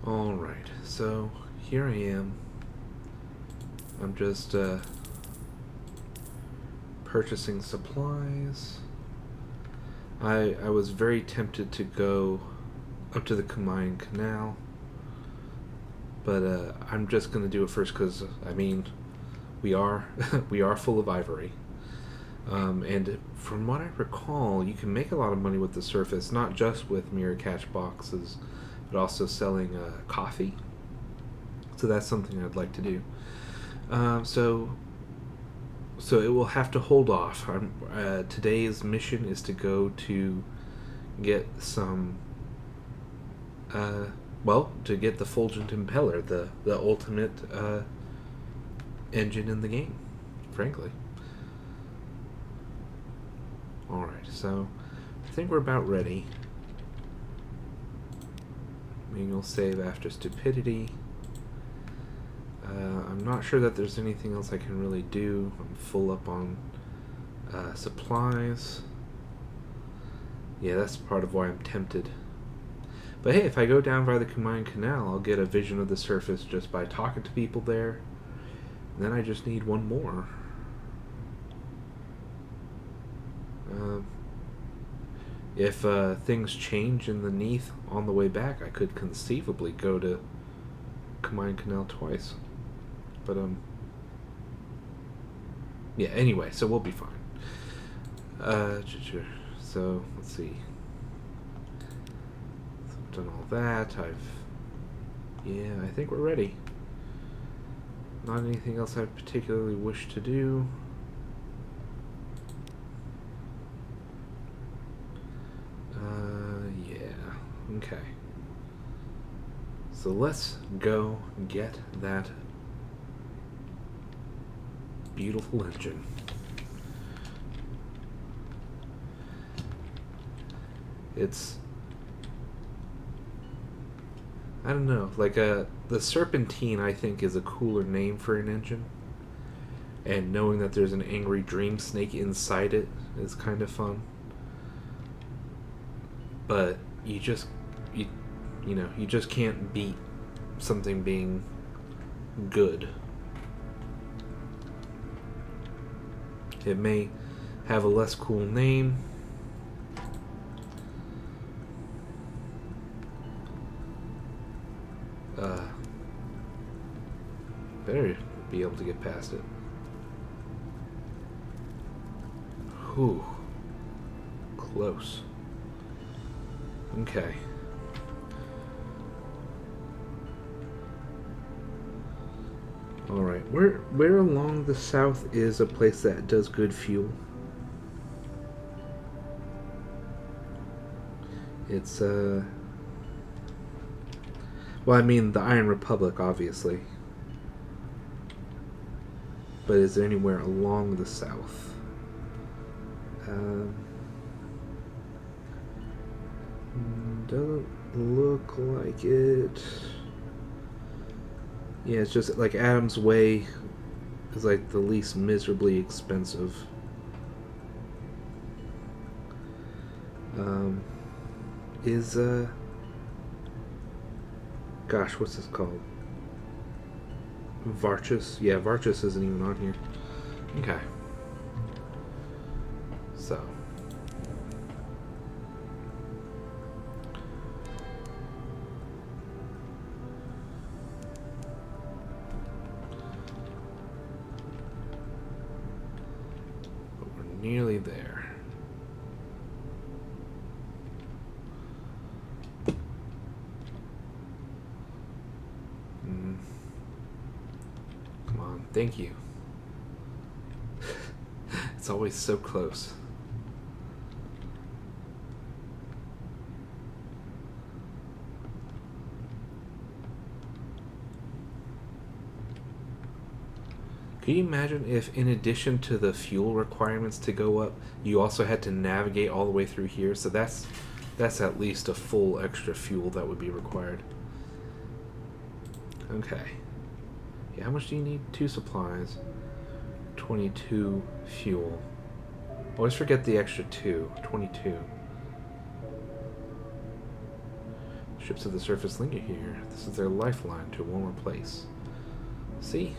Alright, so here I am. I'm just purchasing supplies. I was very tempted to go up to the Kamayan Canal, but I'm just gonna do it first because I mean, we are we are full of ivory, and from what I recall, you can make a lot of money with the surface, not just with mirror catch boxes, but also selling coffee. So that's something I'd like to do. So it will have to hold off. Today's mission is to go to get some. To get the Fulgent Impeller, the ultimate engine in the game, frankly. All right, so I think we're about ready. Manual save after stupidity. I'm not sure that there's anything else I can really do. I'm full up on supplies. Yeah, that's part of why I'm tempted. But hey, if I go down by the Kamayan Canal, I'll get a vision of the surface just by talking to people there. And then I just need one more. If things change in the Neath on the way back, I could conceivably go to Kamayan Canal twice. But yeah, anyway, so we'll be fine. So let's see. So I've done all that. I think we're ready. Not anything else I particularly wish to do. Yeah. Okay. So let's go get that beautiful engine. It's, I don't know, like the Serpentine I think is a cooler name for an engine. And knowing that there's an angry dream snake inside it is kind of fun. But you just can't beat something being good. It may have a less cool name. Better be able to get past it. Whew. Close. Okay. Alright, where along the south is a place that does good fuel? It's, well, I mean, the Iron Republic, obviously. But is there anywhere along the south? Doesn't look like it. Yeah, it's just like Adam's Way is like the least miserably expensive. Gosh, what's this called? Varchas? Yeah, Varchas isn't even on here. Okay. So. But we're nearly there. Come on, thank you. It's always so close. Can you imagine if, in addition to the fuel requirements to go up, you also had to navigate all the way through here? So that's at least a full extra fuel that would be required. Okay. Yeah, how much do you need? 2 supplies. 22 fuel. Always forget the extra 2. 22. Ships of the surface linger here. This is their lifeline to a warmer place. See?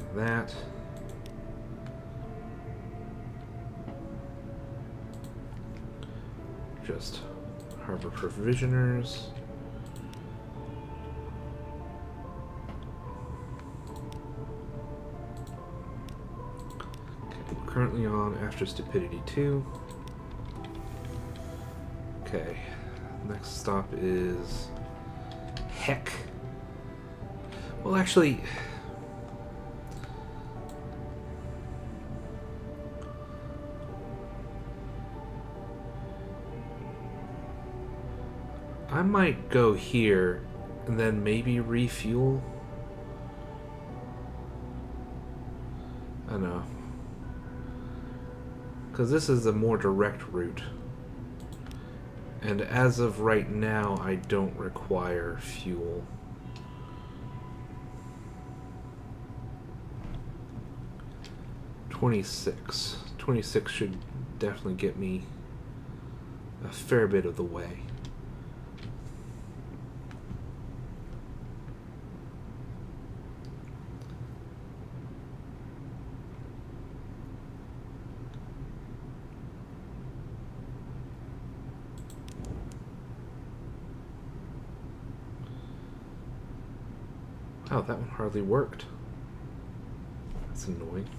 And that. Just harbor provisioners. Okay, we're currently on After Stupidity 2. Okay, next stop is Heck. Well, actually, I might go here and then maybe refuel. I don't know. Because this is a more direct route. And as of right now, I don't require fuel. $26. $26 should definitely get me a fair bit of the way. Oh, that one hardly worked. That's annoying.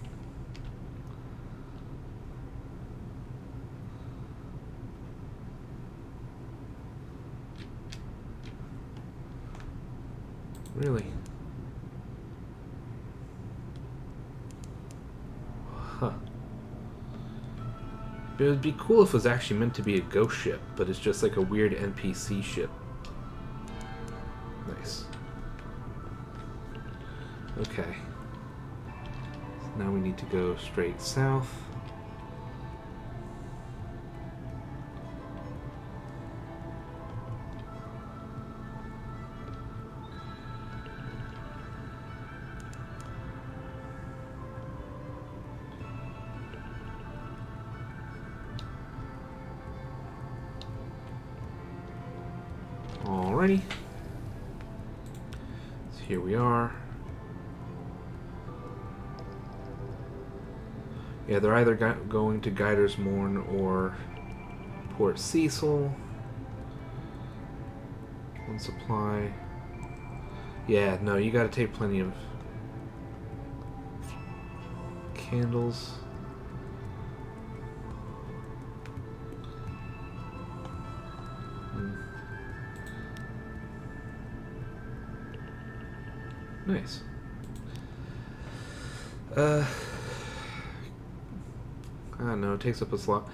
Really? Huh. It would be cool if it was actually meant to be a ghost ship, but it's just like a weird NPC ship. Nice. Okay. So now we need to go straight south. Alrighty. So here we are. Yeah, they're either going to Guider's Morn or Port Cecil. One supply. Yeah, no, you gotta take plenty of candles. Nice. I don't know, it takes up a slot.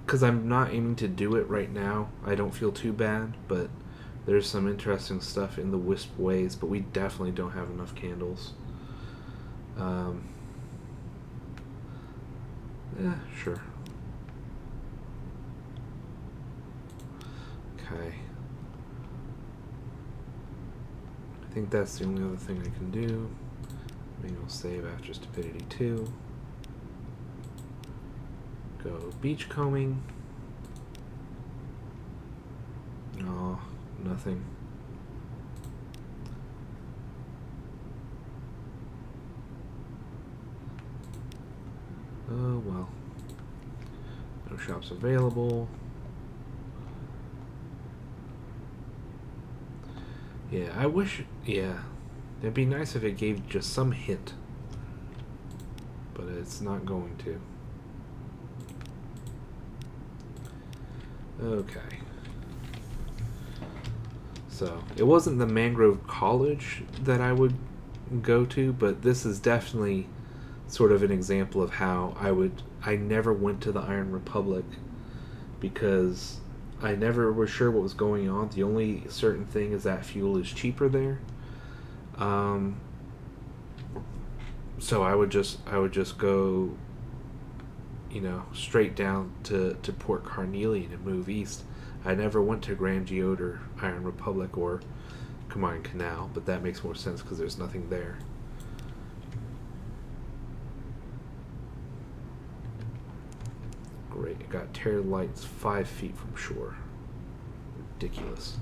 Because I'm not aiming to do it right now, I don't feel too bad, but there's some interesting stuff in the Wisp ways, but we definitely don't have enough candles. Yeah, sure. Okay. I think that's the only other thing I can do. Maybe I'll save After Stupidity 2. Go beachcombing. Oh, nothing. Oh well. No shops available. Yeah, I wish... Yeah. It'd be nice if it gave just some hint. But it's not going to. Okay. So, it wasn't the Mangrove College that I would go to, but this is definitely sort of an example of how I never went to the Iron Republic because I never was sure what was going on. The only certain thing is that fuel is cheaper there. So I would just go, you know, straight down to Port Carnelian and move east. I never went to Grand Geode or Iron Republic or Combined Canal, but that makes more sense because there's nothing there. Great got tear lights 5 feet from shore. Ridiculous.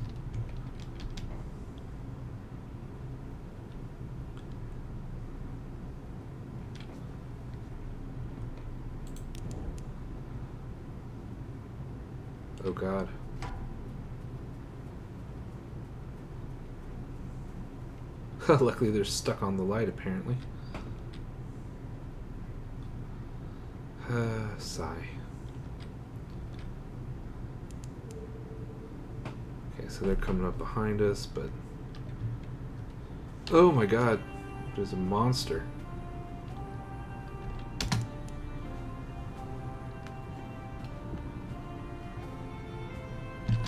Oh God. Luckily they're stuck on the light apparently. Sigh. Okay, so they're coming up behind us, but... Oh my God, there's a monster.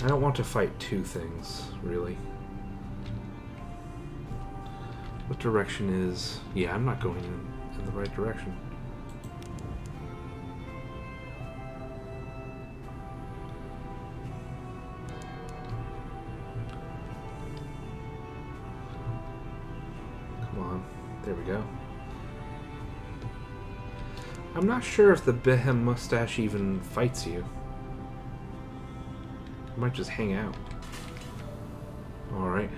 I don't want to fight two things, really. What direction is... Yeah, I'm not going in the right direction. Come on. There we go. I'm not sure if the Behem mustache even fights you. I might just hang out. Alright.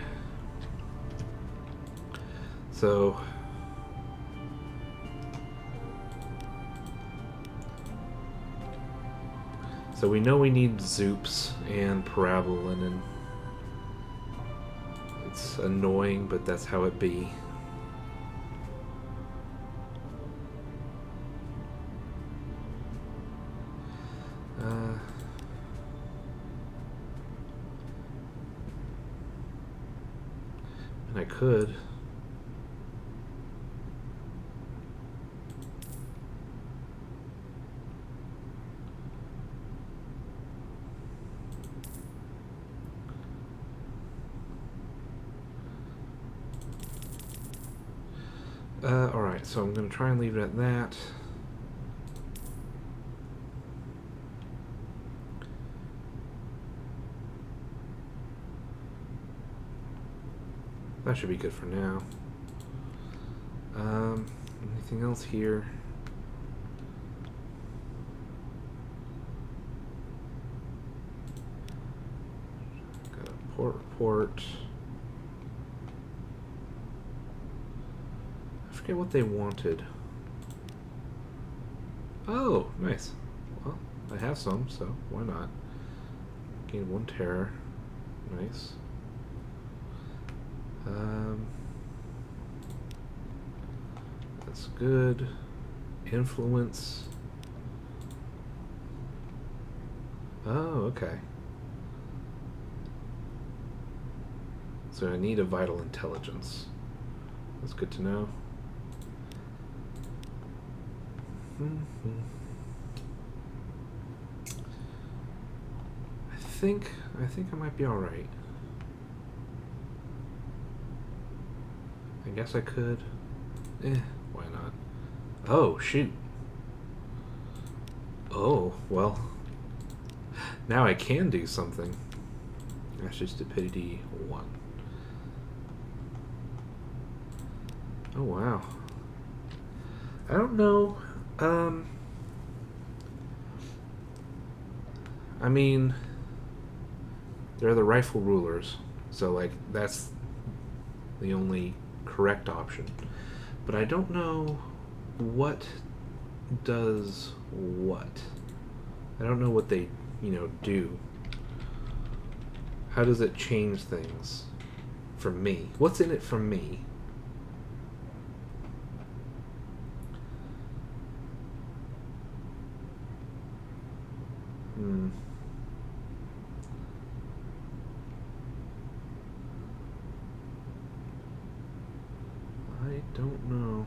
So... So we know we need Zoops and Parabolin, and it's annoying, but that's how it be. And I could. Alright, so I'm going to try and leave it at that. That should be good for now. Anything else here? Got a port report. I forget what they wanted. Oh, nice. Well, I have some, so why not? Gain 1 terror. Nice. That's good. Influence. Oh, okay. So I need a vital intelligence. That's good to know. I think I might be all right. I guess I could. Why not? Oh, shoot. Oh, well. Now I can do something. That's just stupidity 1. Oh, wow. I don't know. I mean, they're the rifle rulers, so, like, that's the only correct option. But I don't know what does what. I don't know what they, do. How does it change things for me? What's in it for me? I don't know.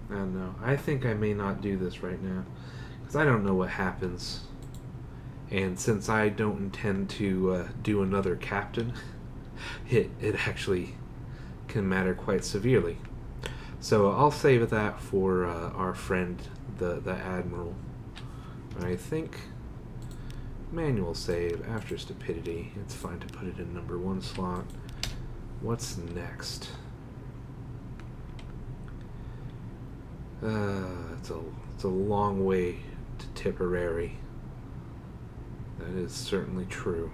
I don't know. I think I may not do this right now, because I don't know what happens. And since I don't intend to do another captain, it actually can matter quite severely. So I'll save that for our friend, the Admiral, I think manual save after stupidity. It's fine to put it in number 1 slot. What's next? It's a long way to Tipperary. That is certainly true.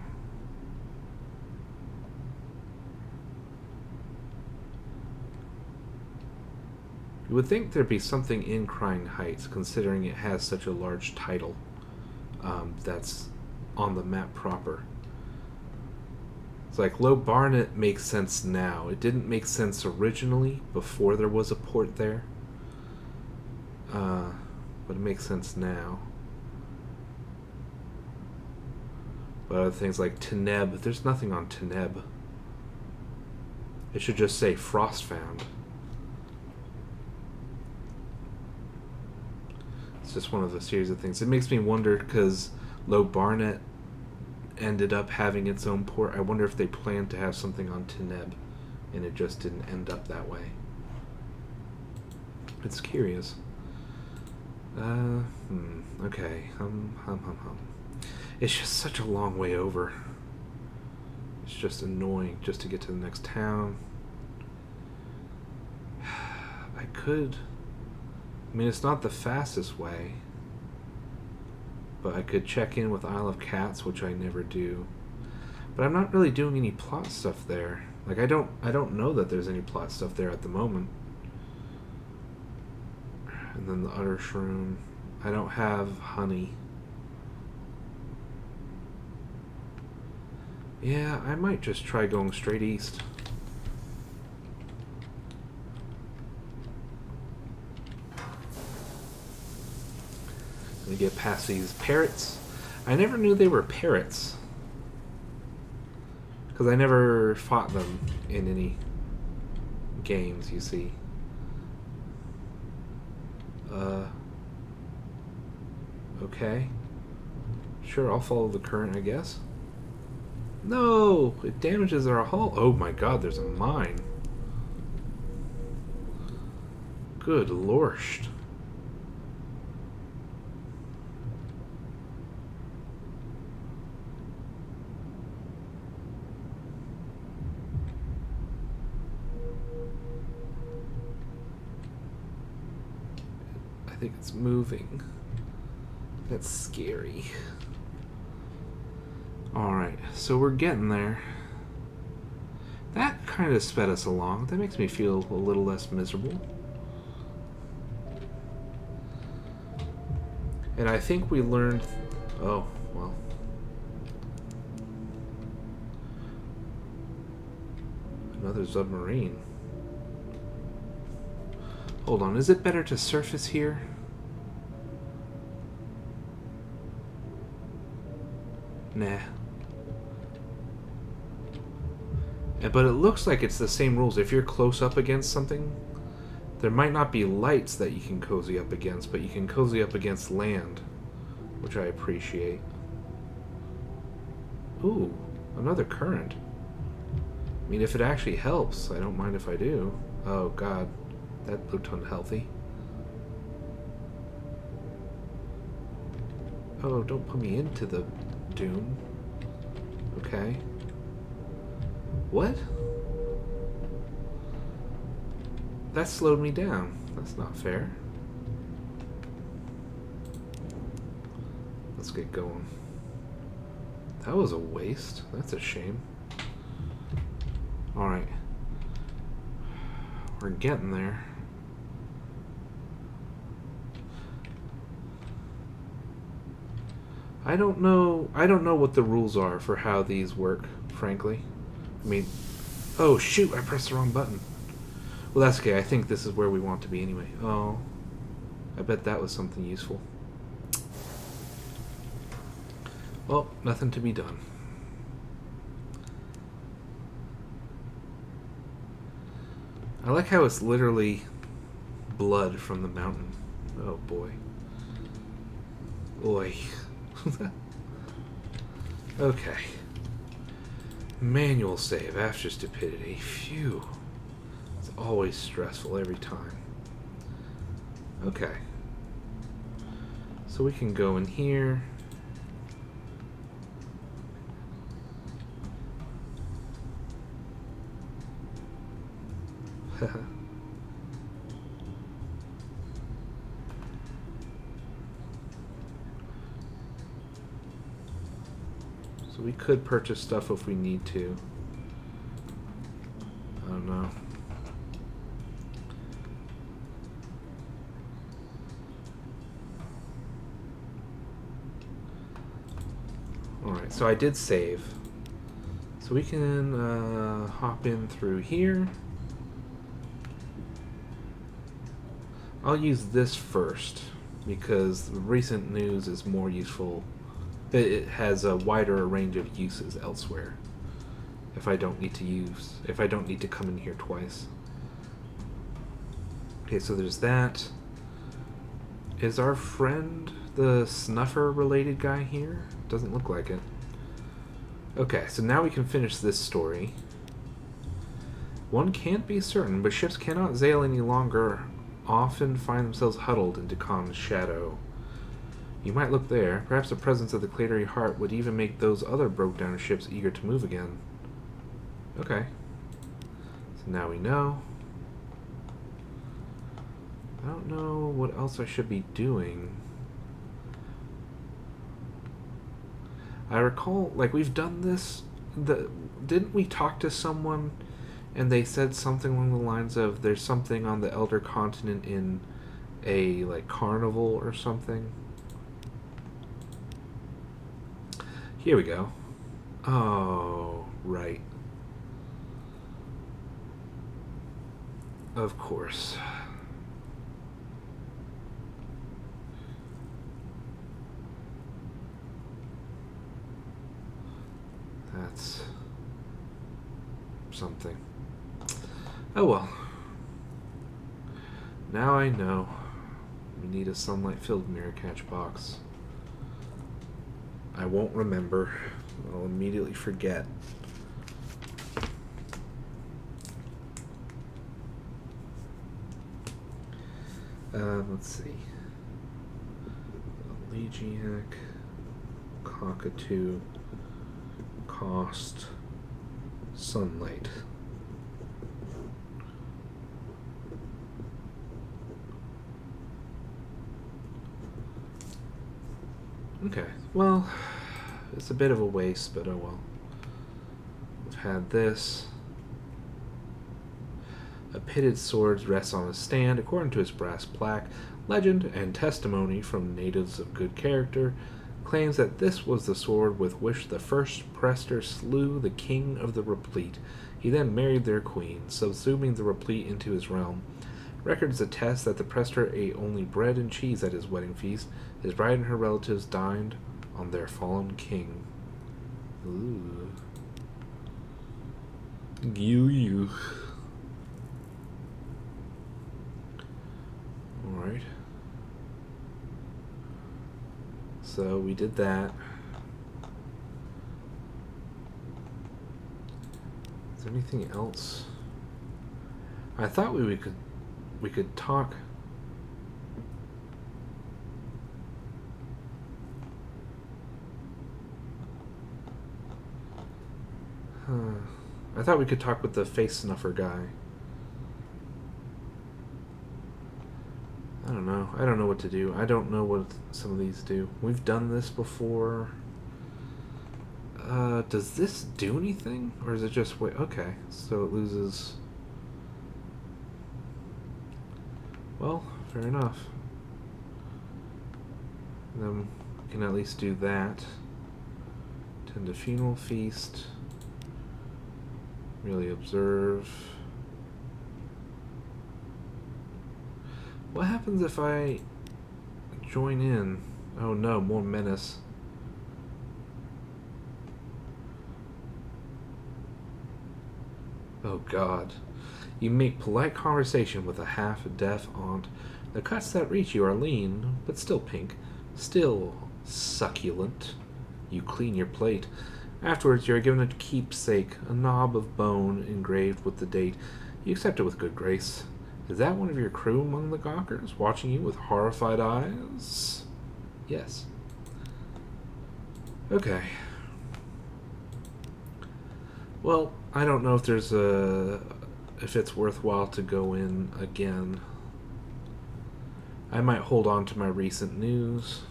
You would think there'd be something in Crying Heights, considering it has such a large title that's on the map proper. It's like Low Barnet makes sense now. It didn't make sense originally, before there was a port there. But it makes sense now. But other things like Teneb, there's nothing on Teneb. It should just say Frostfound. It's just one of the series of things. It makes me wonder, because Low Barnet ended up having its own port. I wonder if they planned to have something on Teneb, and it just didn't end up that way. It's curious. Okay. It's just such a long way over. It's just annoying just to get to the next town. I mean, it's not the fastest way, but I could check in with Isle of Cats, which I never do. But I'm not really doing any plot stuff there. Like, I don't know that there's any plot stuff there at the moment. And then the Utter Shroom. I don't have honey. Yeah, I might just try going straight east. Let me get past these parrots. I never knew they were parrots, because I never fought them in any games, you see. Okay. Sure, I'll follow the current, I guess. No! It damages our hull. Oh my god, there's a mine. Good lorst. I think it's moving. That's scary. Alright, so we're getting there. That kind of sped us along. That makes me feel a little less miserable. And I think we learned... Oh, well. Another submarine. Hold on, is it better to surface here? Nah. But it looks like it's the same rules. If you're close up against something, there might not be lights that you can cozy up against, but you can cozy up against land, which I appreciate. Ooh, another current. I mean, if it actually helps, I don't mind if I do. Oh god, that looked unhealthy. Oh, don't put me into the Doom. Okay. What? That slowed me down. That's not fair. Let's get going. That was a waste. That's a shame. Alright. We're getting there. I don't know what the rules are for how these work, frankly. I mean, oh shoot, I pressed the wrong button. Well, that's okay. I think this is where we want to be anyway. Oh, I bet that was something useful. Well, nothing to be done. I like how it's literally blood from the mountain. Oh boy. Oi. Okay. Manual save after stupidity. Phew. It's always stressful every time. Okay. So we can go in here. So we could purchase stuff if we need to. I don't know. Alright, so I did save. So we can hop in through here. I'll use this first because the recent news is more useful. It has a wider range of uses elsewhere. If I don't need to come in here twice. Okay, so there's that. Is our friend the snuffer related guy here? Doesn't look like it. Okay, so now we can finish this story. One can't be certain, but ships cannot sail any longer, often find themselves huddled into Khan's shadow. You might look there. Perhaps the presence of the Clatery Heart would even make those other broke-down ships eager to move again. Okay. So now we know. I don't know what else I should be doing. I recall, like, we've done this. Didn't we talk to someone and they said something along the lines of there's something on the Elder Continent in a, like, carnival or something? Here we go. Oh, right. Of course. That's something. Oh well. Now I know. We need a sunlight-filled mirror catch box. I won't remember. I'll immediately forget. Let's see. Elegiac, Cockatoo, Cost, Sunlight. Okay, well, it's a bit of a waste, but oh well. We've had this. A pitted sword rests on a stand, according to its brass plaque. Legend and testimony from natives of good character claims that this was the sword with which the first Prester slew the king of the Replete. He then married their queen, subsuming the Replete into his realm. Records attest that the Prester ate only bread and cheese at his wedding feast. His bride and her relatives dined on their fallen king. Ooh. You. Alright. So we did that. Is there anything else? I thought we could talk. I thought we could talk with the face snuffer guy. I don't know. I don't know what to do. I don't know what some of these do. We've done this before. Does this do anything? Or is it just wait? Okay, so it loses. Well, fair enough. Then we can at least do that. Tend to funeral feast. Really observe. What happens if I join in? Oh no, more menace. Oh god. You make polite conversation with a half-deaf aunt. The cuts that reach you are lean, but still pink. Still succulent. You clean your plate. Afterwards, you are given a keepsake, a knob of bone engraved with the date. You accept it with good grace. Is that one of your crew among the gawkers, watching you with horrified eyes? Yes. Okay. Well, I don't know if if it's worthwhile to go in again. I might hold on to my recent news.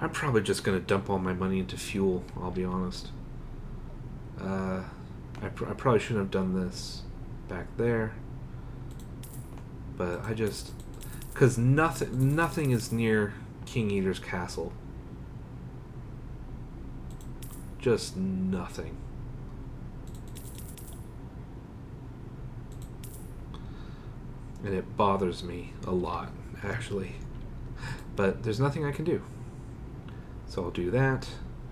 I'm probably just going to dump all my money into fuel, I'll be honest. I probably shouldn't have done this back there. But I just... Because nothing is near King Eater's castle. Just nothing. And it bothers me a lot, actually. But there's nothing I can do. So I'll do that.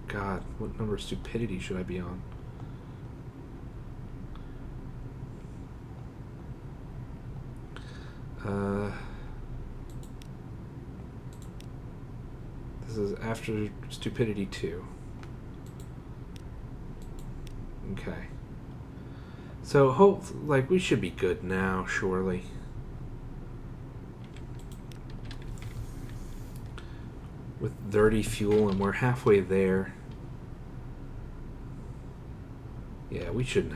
God, what number of stupidity should I be on? This is after stupidity 2. Okay. So we should be good now, surely. With dirty fuel, and we're halfway there. Yeah, we should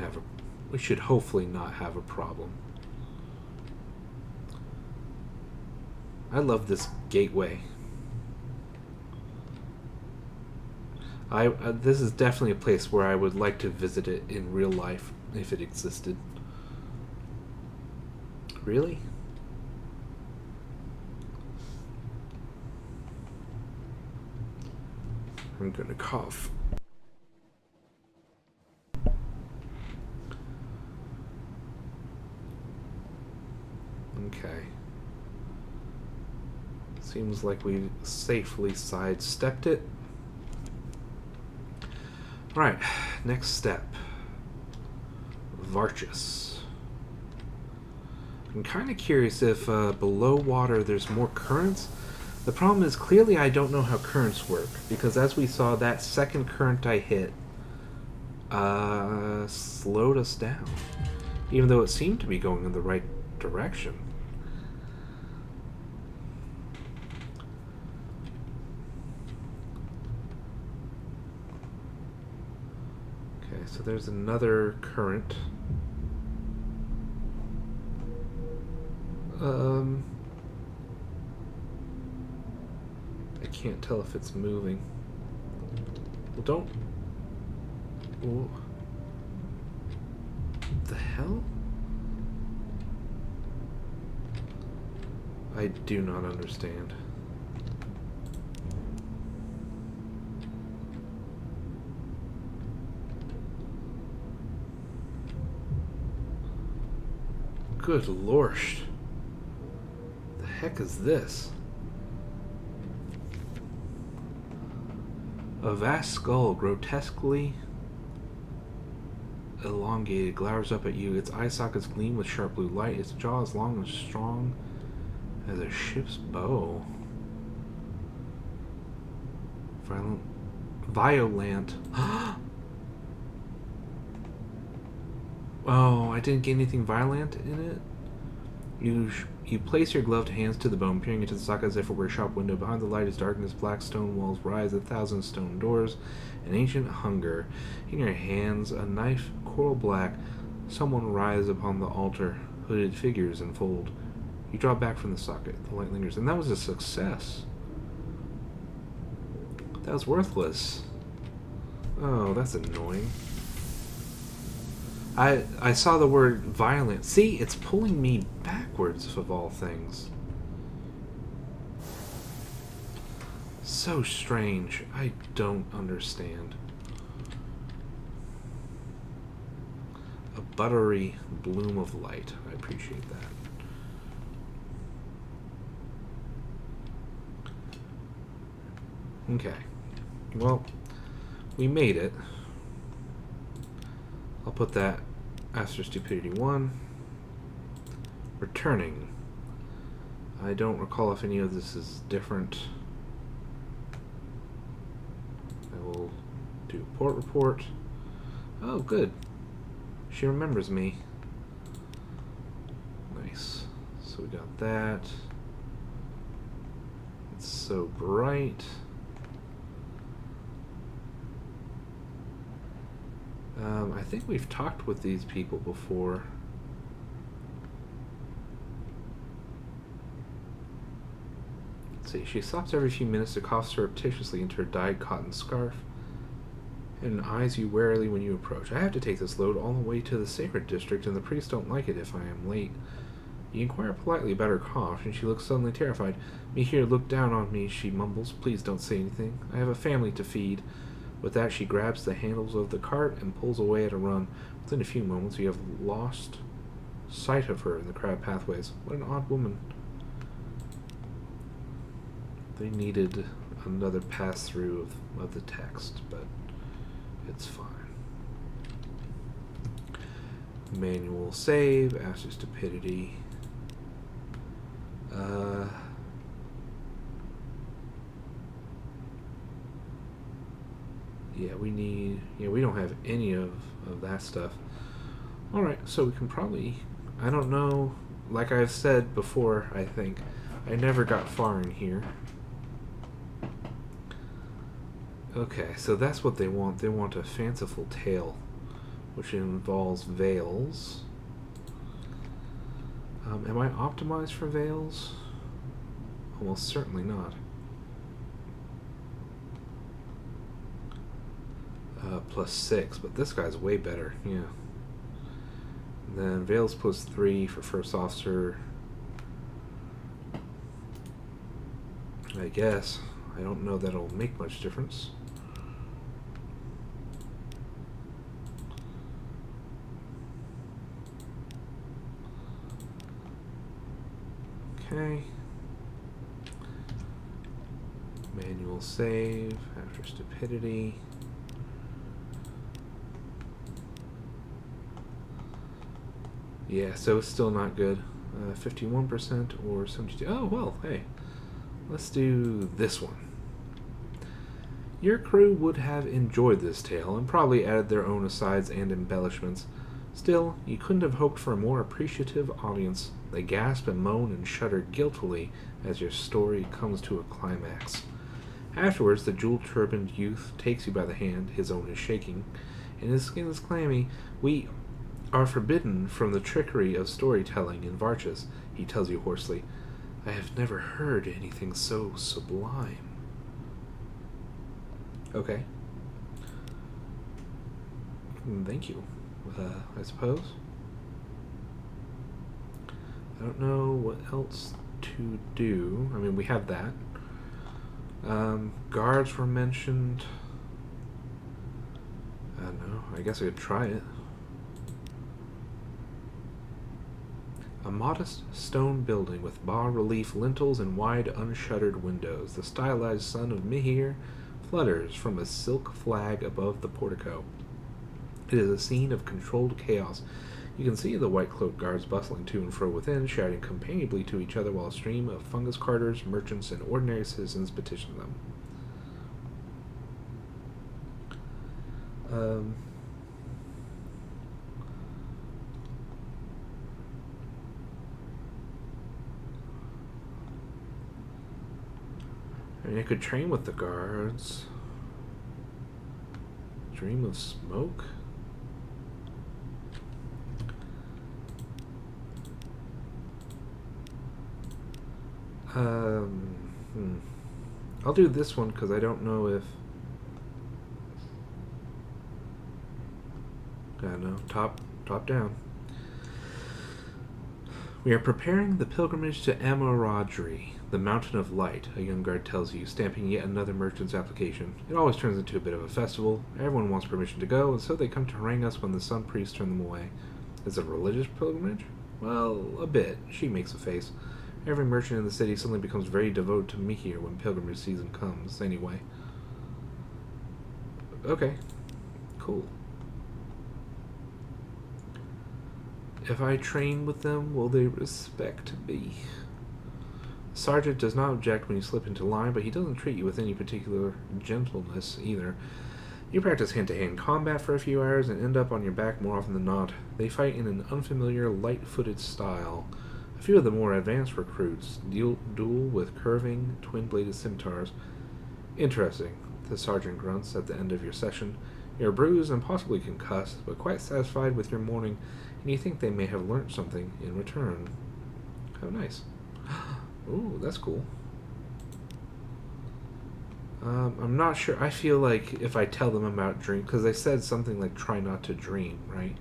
hopefully not have a problem. I love this gateway. This is definitely a place where I would like to visit it in real life if it existed. Really? I'm gonna cough. Okay. Seems like we safely sidestepped it. Alright, next step. Varchas. I'm kind of curious if below water there's more currents. The problem is clearly I don't know how currents work, because as we saw, that second current I hit slowed us down, even though it seemed to be going in the right direction. Okay, so there's another current. I can't tell if it's moving. Well, don't... Ooh. What the hell? I do not understand. Good lord. The heck is this? A vast skull, grotesquely elongated, glowers up at you. Its eye sockets gleam with sharp blue light. Its jaw is long and strong as a ship's bow. Violent. Oh, I didn't get anything violent in it? You place your gloved hands to the bone, peering into the socket as if it were a shop window. Behind the light is darkness, black stone walls rise, 1,000 stone doors, an ancient hunger. In your hands, a knife, coral black. Someone writhes upon the altar, hooded figures unfold. You draw back from the socket, the light lingers, and that was a success. That was worthless. Oh, that's annoying. I saw the word violent. See, it's pulling me backwards of all things. So strange. I don't understand. A buttery bloom of light. I appreciate that. Okay. Well, we made it. I'll put that after stupidity 1. Returning. I don't recall if any of this is different. I will do port report. Oh, good. She remembers me. we got that. It's so bright. I think we've talked with these people before. Let's see, she stops every few minutes to cough surreptitiously into her dyed cotton scarf and eyes you warily when you approach. I have to take this load all the way to the sacred district, and the priests don't like it if I am late. You inquire politely about her cough, and she looks suddenly terrified. Mihir, look down on me, she mumbles. Please don't say anything. I have a family to feed. With that, she grabs the handles of the cart and pulls away at a run. Within a few moments, you have lost sight of her in the crowded pathways. What an odd woman. They needed another pass-through of the text, but it's fine. Manual save, after stupidity. We don't have any of that stuff. Alright, so we can probably, I don't know, like I've said before, I think, I never got far in here. Okay, so that's what they want. They want a fanciful tale, which involves veils. Am I optimized for veils? Almost certainly not. +6, but this guy's way better, yeah. Then veils +3 for first officer. I guess. I don't know that it'll make much difference. Okay. Manual save after stupidity. Yeah, so it's still not good. 51% or 72. Oh, well, hey. Let's do this one. Your crew would have enjoyed this tale and probably added their own asides and embellishments. Still, you couldn't have hoped for a more appreciative audience. They gasp and moan and shudder guiltily as your story comes to a climax. Afterwards, the jewel-turbaned youth takes you by the hand, his own is shaking, and his skin is clammy. We are forbidden from the trickery of storytelling in Varchas, he tells you hoarsely. I have never heard anything so sublime. Okay. Thank you, I suppose. I don't know what else to do. I mean, we have that. Guards were mentioned. I don't know. I guess I could try it. A modest stone building with bas-relief lintels and wide unshuttered windows. The stylized sun of Mihir flutters from a silk flag above the portico. It is a scene of controlled chaos. You can see the white-cloaked guards bustling to and fro within, shouting companionably to each other while a stream of fungus carters, merchants, and ordinary citizens petition them. I mean, I could train with the guards. Dream of smoke? I'll do this one because I don't know if... I don't know. Top down. We are preparing the pilgrimage to Amaradri, the Mountain of Light, a young guard tells you, stamping yet another merchant's application. It always turns into a bit of a festival. Everyone wants permission to go, and so they come to harangue us when the sun priests turn them away. Is it a religious pilgrimage? Well, a bit. She makes a face. Every merchant in the city suddenly becomes very devoted to Mihir when pilgrimage season comes, anyway. Okay. Cool. If I train with them, will they respect me? Sergeant does not object when you slip into line, but he doesn't treat you with any particular gentleness either. You practice hand-to-hand combat for a few hours and end up on your back more often than not. They fight in an unfamiliar, light-footed style. A few of the more advanced recruits duel with curving, twin-bladed scimitars. Interesting, the sergeant grunts at the end of your session. You're bruised and possibly concussed, but quite satisfied with your morning, and you think they may have learnt something in return. How nice. Ooh, that's cool. I'm not sure. I feel like if I tell them about dream, because they said something like try not to dream, right?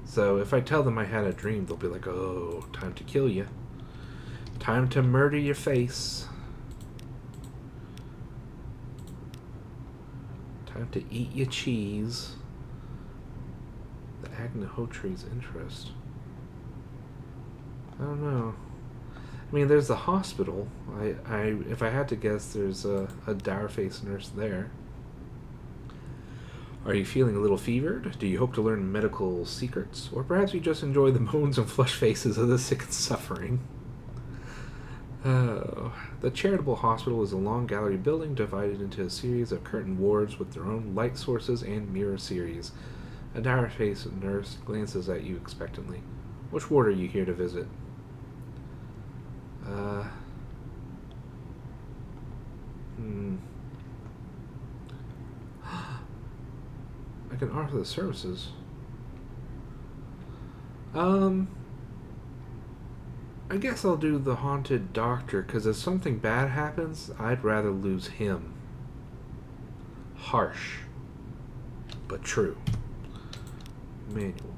So if I tell them I had a dream, they'll be like, oh, time to kill you. Time to murder your face. Time to eat your cheese. The Agnihotre's interest. I don't know. I mean, there's the hospital. If I had to guess, there's a dour-faced nurse there. Are you feeling a little fevered? Do you hope to learn medical secrets? Or perhaps you just enjoy the moans and flushed faces of the sick and suffering? Oh. The charitable hospital is a long gallery building divided into a series of curtained wards with their own light sources and mirror series. A dour-faced nurse glances at you expectantly. Which ward are you here to visit? I can offer the services. I guess I'll do the haunted doctor, because if something bad happens, I'd rather lose him. Harsh, but true. Manual.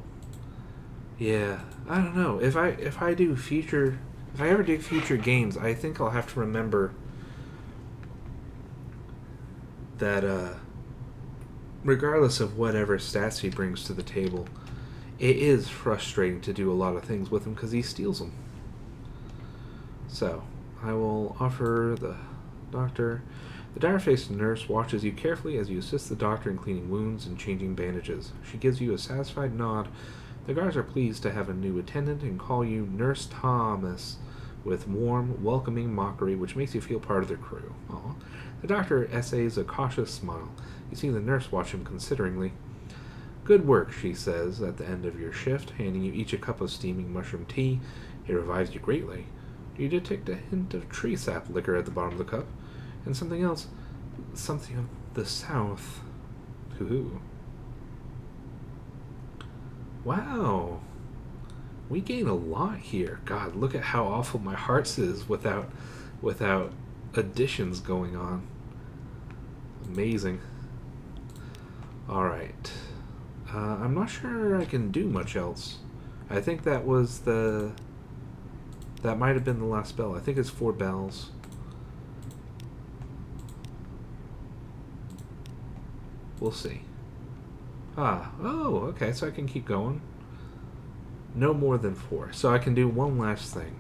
Yeah, I don't know. If I ever do future games, I think I'll have to remember that regardless of whatever stats he brings to the table, it is frustrating to do a lot of things with him because he steals them. So, I will offer the doctor. The dour-faced nurse watches you carefully as you assist the doctor in cleaning wounds and changing bandages. She gives you a satisfied nod. The guards are pleased to have a new attendant and call you Nurse Thomas with warm, welcoming mockery, which makes you feel part of their crew. Aww. The doctor essays a cautious smile. You see the nurse watch him consideringly. Good work, she says at the end of your shift, handing you each a cup of steaming mushroom tea. It revives you greatly. You detect a hint of tree sap liquor at the bottom of the cup, and something else. Something of the south. Hoo-hoo. Wow. We gain a lot here. God, look at how awful my hearts is without additions going on. Amazing. Alright. I'm not sure I can do much else. I think that might have been the last bell. I think it's 4 bells. We'll see. Oh, okay, so I can keep going. No more than 4. So I can do one last thing.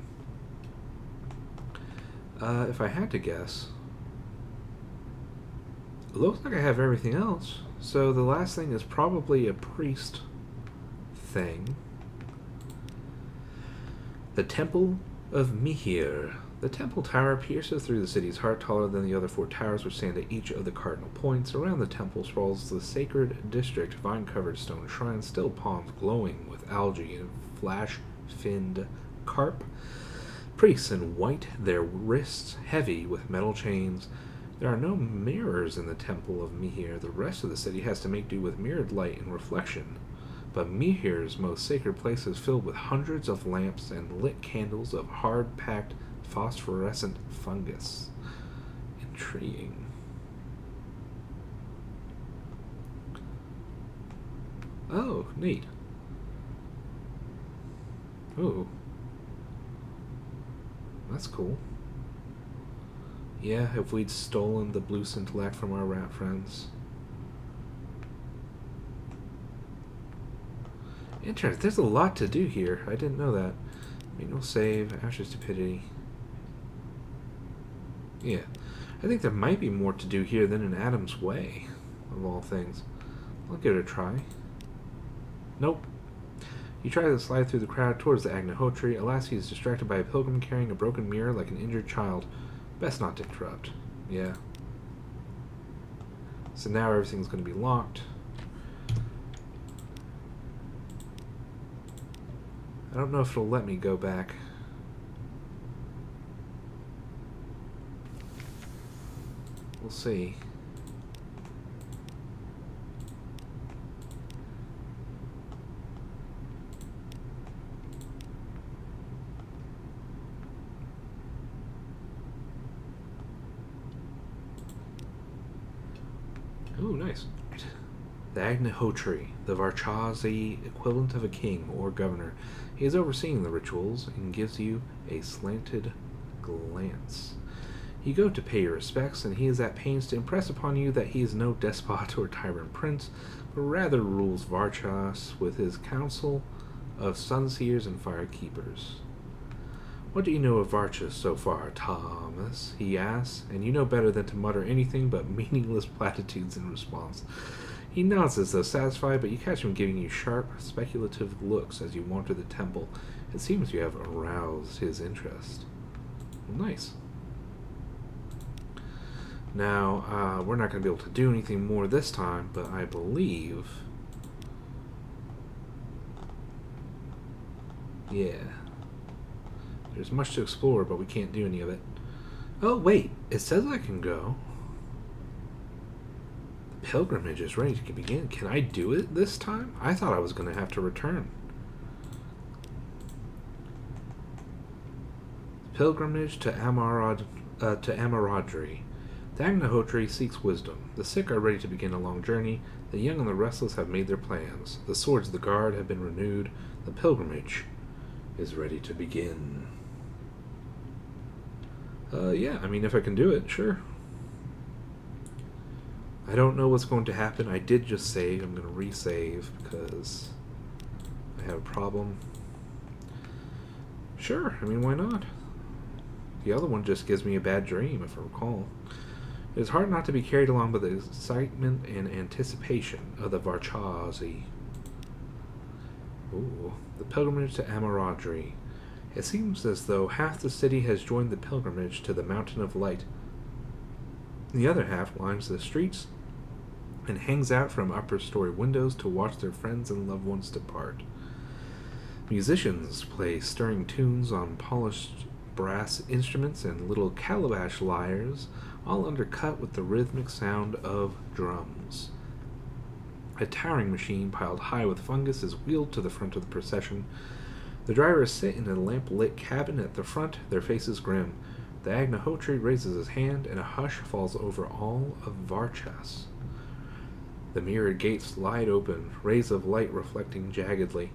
If I had to guess, it looks like I have everything else. So the last thing is probably a priest thing. The Temple of Mihir. The temple tower pierces through the city's heart, taller than the other 4 towers which stand at each of the cardinal points. Around the temple sprawls the sacred district, vine-covered stone shrines, still palms glowing with algae and flash-finned carp. Priests in white, their wrists heavy with metal chains. There are no mirrors in the Temple of Mihir. The rest of the city has to make do with mirrored light and reflection. But Mihir's most sacred place is filled with hundreds of lamps and lit candles of hard-packed phosphorescent fungus. Intriguing. Oh, neat. Ooh. That's cool. Yeah, if we'd stolen the blue scintillate from our rat friends. Interesting. There's a lot to do here. I didn't know that. Manual save, Asher stupidity. Yeah. I think there might be more to do here than in Adam's Way, of all things. I'll give it a try. Nope. You try to slide through the crowd towards the Agnihotre. Alas, he is distracted by a pilgrim carrying a broken mirror like an injured child. Best not to interrupt. Yeah. So now everything's going to be locked. I don't know if it'll let me go back. We'll see. Ooh, nice. The Agnihotri, the Varchas equivalent of a king or governor. He is overseeing the rituals and gives you a slanted glance. You go to pay your respects, and he is at pains to impress upon you that he is no despot or tyrant prince, but rather rules Varchas with his council of sunseers and firekeepers. What do you know of Varchas so far, Thomas? He asks, and you know better than to mutter anything but meaningless platitudes in response. He nods as though satisfied, but you catch him giving you sharp, speculative looks as you wander the temple. It seems you have aroused his interest. Well, nice. Now, we're not going to be able to do anything more this time, but I believe... Yeah. There's much to explore, but we can't do any of it. Oh, wait. It says I can go. The pilgrimage is ready to begin. Can I do it this time? I thought I was going to have to return. Pilgrimage to Amaradri. The Agnihotri seeks wisdom. The sick are ready to begin a long journey. The young and the restless have made their plans. The swords of the guard have been renewed. The pilgrimage is ready to begin. Yeah, I mean, if I can do it, sure. I don't know what's going to happen. I did just save. I'm going to resave because I have a problem. Sure, I mean, why not? The other one just gives me a bad dream, if I recall. It is hard not to be carried along by the excitement and anticipation of the Varchas. Ooh, the pilgrimage to Amaradri. It seems as though half the city has joined the pilgrimage to the Mountain of Light. The other half lines the streets and hangs out from upper-story windows to watch their friends and loved ones depart. Musicians play stirring tunes on polished brass instruments and little calabash lyres, all undercut with the rhythmic sound of drums. A towering machine piled high with fungus is wheeled to the front of the procession. The drivers sit in a lamp-lit cabin at the front, their faces grim. The Agnihotri raises his hand, and a hush falls over all of Varchas. The mirrored gates slide open, rays of light reflecting jaggedly.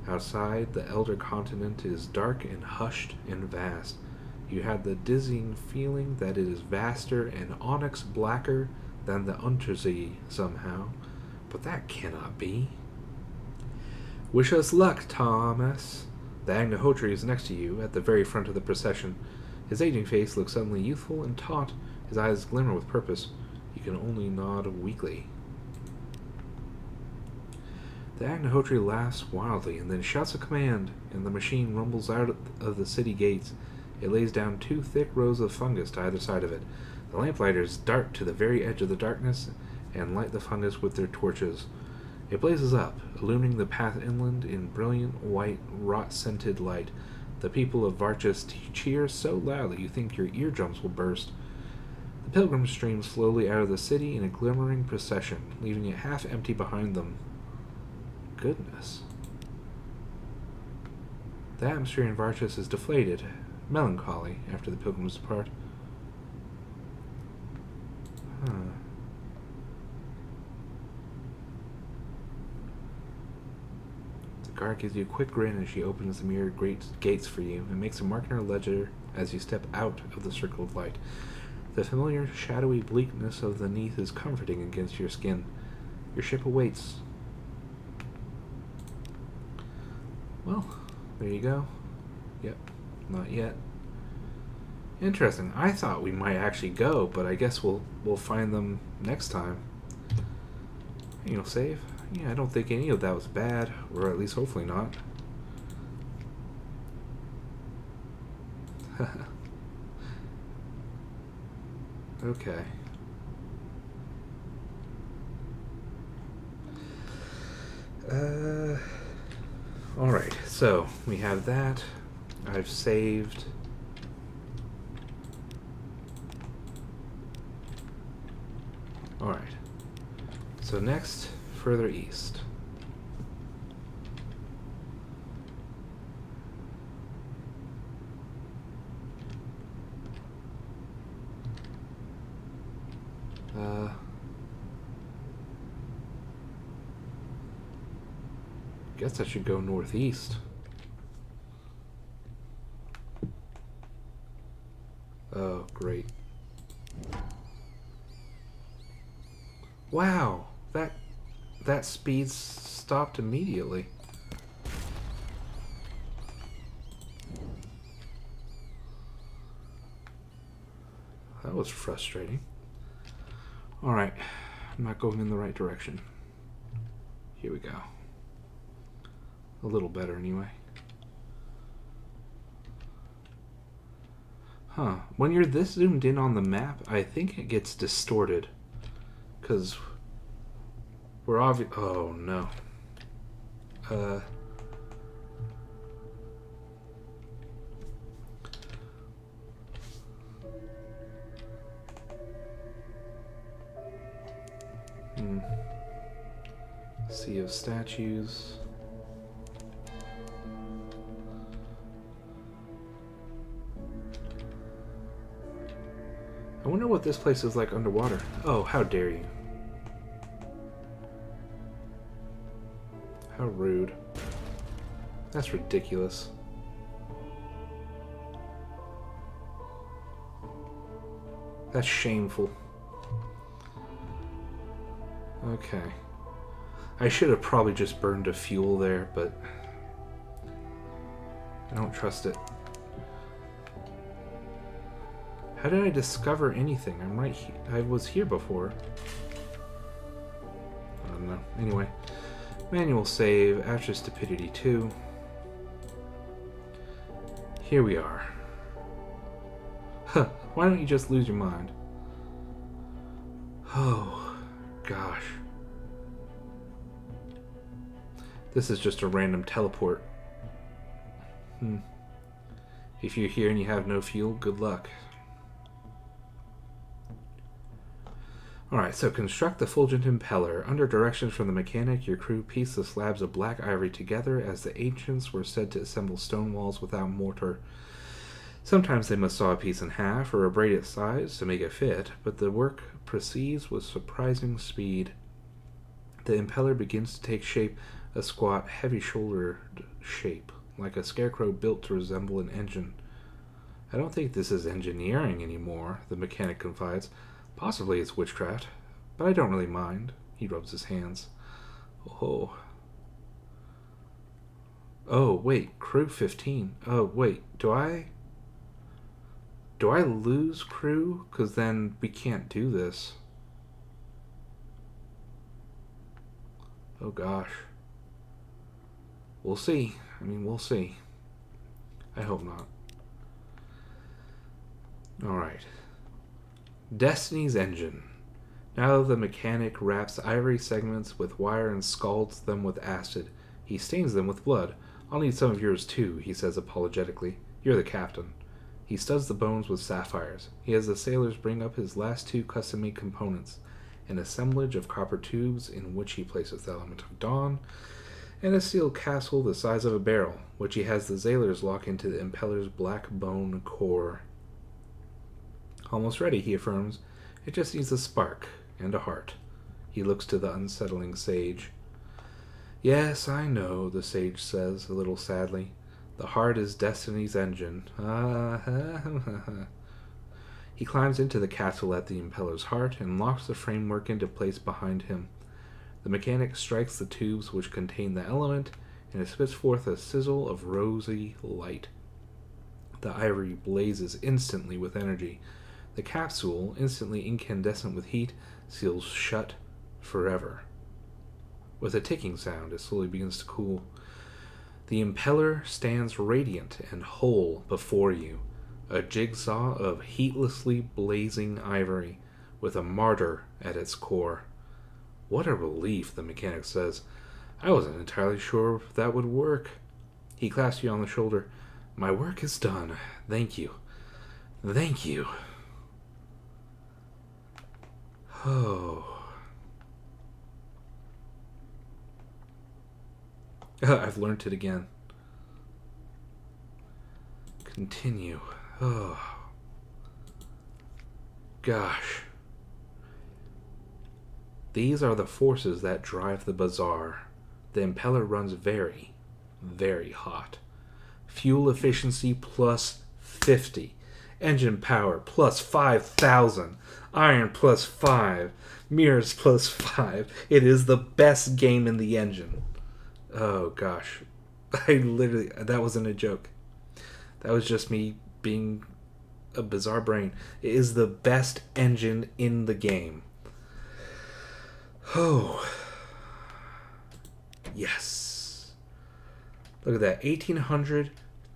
Outside, the elder continent is dark and hushed and vast. You have the dizzying feeling that it is vaster and onyx blacker than the Untersee somehow, but that cannot be. Wish us luck, Thomas. The Agnihotri is next to you, at the very front of the procession. His aging face looks suddenly youthful and taut. His eyes glimmer with purpose. You can only nod weakly. The Agnihotri laughs wildly and then shouts a command, and the machine rumbles out of the city gates. It lays down 2 thick rows of fungus to either side of it. The lamplighters dart to the very edge of the darkness and light the fungus with their torches. It blazes up, illumining the path inland in brilliant white, rot-scented light. The people of Varchas cheer so loudly you think your eardrums will burst. The pilgrims stream slowly out of the city in a glimmering procession, leaving it half empty behind them. Goodness. The atmosphere in Varchas is deflated, melancholy, after the pilgrims depart. The guard gives you a quick grin as she opens the mirrored gates for you and makes a mark in her ledger as you step out of the circle of light. The familiar, shadowy bleakness of the Neath is comforting against your skin. Your ship awaits. Well, there you go. Yep, not yet. Interesting. I thought we might actually go, but I guess we'll find them next time. You know, save. Yeah, I don't think any of that was bad, or at least hopefully not. Okay. Alright, so we have that. I've saved. Alright. So next, further east. Guess I should go northeast. Oh, great. Wow, that speed stopped immediately. That was frustrating. Alright, I'm not going in the right direction. Here we go. A little better anyway. Huh. When you're this zoomed in on the map, I think it gets distorted. Because we're obvious. Oh, no. Sea of statues. I wonder what this place is like underwater. Oh, how dare you. How rude. That's ridiculous. That's shameful. Okay. I should have probably just burned a fuel there, but I don't trust it. How did I discover anything? I'm right here. I was here before. I don't know. Anyway. Manual save. After stupidity 2. Here we are. Huh. Why don't you just lose your mind? Oh, gosh. This is just a random teleport. If you're here and you have no fuel, good luck. Alright, so construct the fulgent impeller. Under directions from the mechanic, your crew piece the slabs of black ivory together, as the ancients were said to assemble stone walls without mortar. Sometimes they must saw a piece in half or abrade its sides to make it fit, but the work proceeds with surprising speed. The impeller begins to take shape, a squat, heavy-shouldered shape, like a scarecrow built to resemble an engine. I don't think this is engineering anymore, the mechanic confides. Possibly it's witchcraft, but I don't really mind. He rubs his hands. Oh. Oh, wait, crew 15. Oh, wait, do I lose crew? Because then we can't do this. Oh, gosh. We'll see. I mean, we'll see. I hope not. Alright. Destiny's engine. Now the mechanic wraps ivory segments with wire and scalds them with acid. He stains them with blood. I'll need some of yours too, he says apologetically. You're the captain. He studs the bones with sapphires. He has the sailors bring up his last 2 custom-made components, an assemblage of copper tubes in which he places the element of dawn, and a steel castle the size of a barrel, which he has the sailors lock into the impeller's black bone core. Almost ready, he affirms. It just needs a spark and a heart. He looks to the unsettling sage. Yes, I know, the sage says, a little sadly. The heart is Destiny's engine. He climbs into the castle at the impeller's heart and locks the framework into place behind him. The mechanic strikes the tubes which contain the element, and it spits forth a sizzle of rosy light. The ivory blazes instantly with energy. The capsule, instantly incandescent with heat, seals shut forever. With a ticking sound, it slowly begins to cool. The impeller stands radiant and whole before you, a jigsaw of heatlessly blazing ivory, with a martyr at its core. What a relief, the mechanic says. I wasn't entirely sure if that would work. He claps you on the shoulder. My work is done. Thank you. Thank you. Oh. I've learned it again. Continue. Oh. Gosh. These are the forces that drive the bazaar. The impeller runs very, very hot. Fuel efficiency plus 50. Engine power plus 5,000. Iron plus 5. Mirrors plus 5. It is the best game in the engine. Oh gosh. That wasn't a joke. That was just me being a bizarre brain. It is the best engine in the game. Oh. Yes. Look at that. 1,800